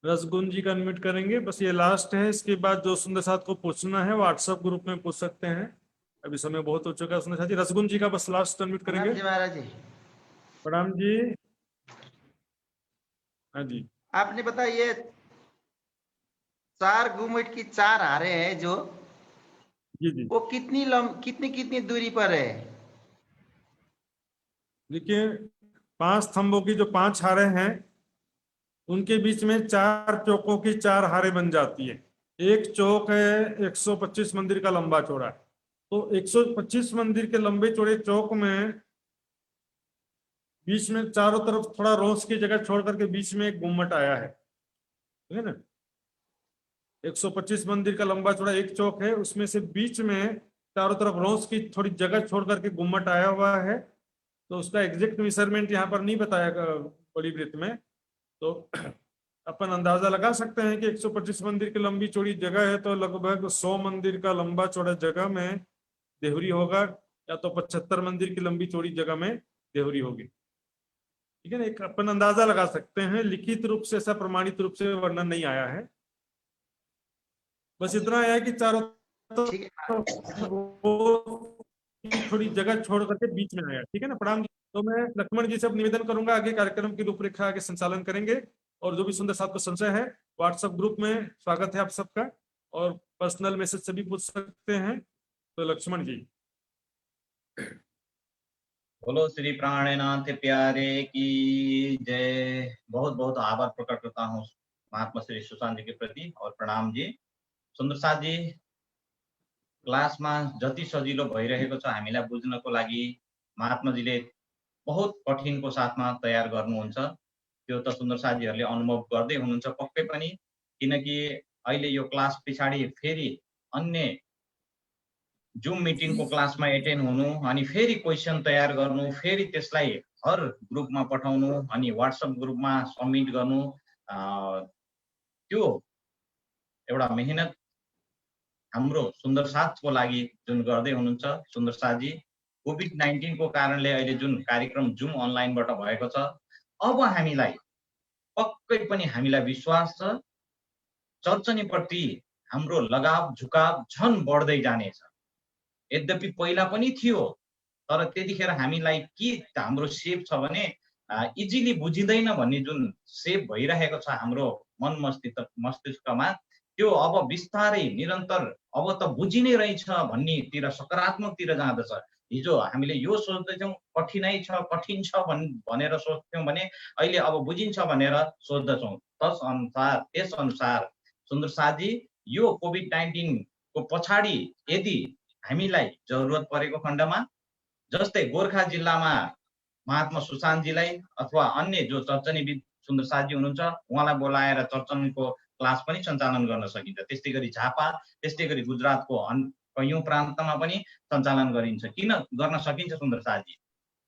रसगुन जी का अनम्यूट करेंगे, बस ये लास्ट है, इसके बाद जो सुंदर साथ को पूछना है व्हाट्सएप ग्रुप में पूछ सकते हैं, अभी समय बहुत हो चुका है। सुंदर साथ जी, रसगुन जी का बस लास्ट अनम्यूट प्रणाम करेंगे। जी महाराज जी। प्रणाम जी। हाँ जी आपने बताया ये 4 घुमट की 4 हारे हैं जो, जी जी। वो कितनी कितनी दूरी पर है? देखिए 5 स्तंभों की जो 5 हारे हैं उनके बीच में 4 चौकों की 4 हारे बन जाती है। एक चौक है 125 मंदिर का लंबा चौड़ा, तो 125 मंदिर के लंबे चौड़े चौक में बीच में चारों तरफ थोड़ा रोस की जगह छोड़ करके बीच में एक गुम्मट आया है ना। 125 मंदिर का लंबा चौड़ा एक चौक है, उसमें से बीच में चारों तरफ रोस की थोड़ी जगह छोड़ करके गुम्मट आया हुआ है, तो उसका एग्जैक्ट मेजरमेंट यहाँ पर नहीं बताया बड़ी वृत्त में, तो अपन अंदाजा लगा सकते हैं कि 125 मंदिर की लंबी चौड़ी जगह है, तो लगभग 100 मंदिर का लंबा चौड़ा जगह में देहरी होगा, या तो 75 मंदिर की लंबी चौड़ी जगह में देहरी होगी। ठीक है ना, एक अपन अंदाजा लगा सकते हैं, लिखित रूप से ऐसा प्रमाणित रूप से वर्णन नहीं आया है, बस इतना आया है कि चारों ठीक है। थोड़ी जगह छोड़ करके बीच में आया। ठीक है ना, प्रणाम जी। तो मैं लक्ष्मण जी से अब निवेदन करूंगा, आगे कार्यक्रम की रूपरेखा आगे संचालन करेंगे, और जो भी सुंदर साथ को संशय है व्हाट्सएप ग्रुप में स्वागत है आप सबका, और पर्सनल मैसेज से भी पूछ सकते हैं। तो लक्ष्मण जी। बोलो श्री प्राणनाथ प्यारे की जय। बहुत बहुत आभार प्रकट करता हूँ महात्मा श्री सुशांत जी के प्रति, और प्रणाम जी। सुन्दर साथ जी, क्लासमा जति सजिलो भइरहेको छ हामीलाई बुझ्नको लागि महात्माजीले बहुत कठिनको साथमा तयार गर्नुहुन्छ, त्यो त सुन्दर साथीहरूले अनुभव गर्दै हुनुहुन्छ पक्कै पनि, किनकि अहिले यो क्लास पछाडि फेरि अन्य जुम मिटिङको क्लासमा एटेन्ड हुनु, अनि फेरि क्वेसन तयार गर्नु, फेरि त्यसलाई हर ग्रुपमा पठाउनु, अनि व्हाट्सएप ग्रुपमा सबमिट गर्नु, त्यो एउटा मेहनत हाम्रो सुन्दर साथको लागि जुन गर्दै हुनुहुन्छ सुन्दर साथजी। कोभिड-19 को कारणले अहिले जुन कार्यक्रम जुम अनलाइनबाट भएको छ, अब हामीलाई पक्कै पनि हामीलाई विश्वास छ चर्चनीप्रति हाम्रो लगाव झुकाव झन बढ्दै जानेछ। यद्यपि पहिला पनि थियो, तर त्यतिखेर हामीलाई के हाम्रो सेप छ भने इजिली बुझिँदैन भन्ने जुन सेप भइरहेको छ हाम्रो मन मस्तिष्कमा, त्यो अब बिस्तारै निरन्तर अब त बुझि नै रहेछ भन्नेतिर सकारात्मकतिर जाँदछ। हिजो हामीले यो सोच्दैथ्यौँ कठिनाइ छ, कठिन छ भनेर सोच्थ्यौँ भने अहिले अब बुझिन्छ भनेर सोच्दछौँ। त्यस अनुसार सुन्दर साथजी, यो कोभिड-19 को पछाडि यदि हामीलाई जरुरत परेको खण्डमा, जस्तै गोर्खा जिल्लामा महात्मा सुशान्तजीलाई अथवा अन्य जो चर्चनीविद सुन्दर साथजी हुनुहुन्छ उहाँलाई बोलाएर चर्चनीको क्लास पनि सञ्चालन गर्न सकिन्छ। त्यस्तै गरी झापा, त्यस्तै गरी गुजरातको कैयौं प्रान्तमा पनि सञ्चालन गरिन्छ। किन गर्न सकिन्छ सुन्दर साथी?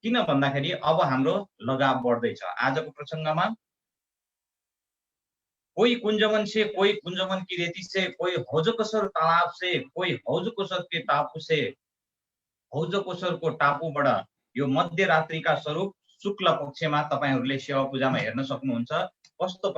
किन भन्दाखेरि अब हाम्रो लगाव बढ्दैछ। आजको प्रसङ्गमा कोई कुंजवन से, कोई कुंजवन की रेती से, कोई हौजकोसर तालाब से, कोई हौजकोसर के टापू से, हौजकोसरको टापुबाट यो मध्यरात्रिका स्वरूप शुक्ल पक्षमा तपाईहरुले सेवा पूजामा हेर्न सक्नुहुन्छ। कस्तो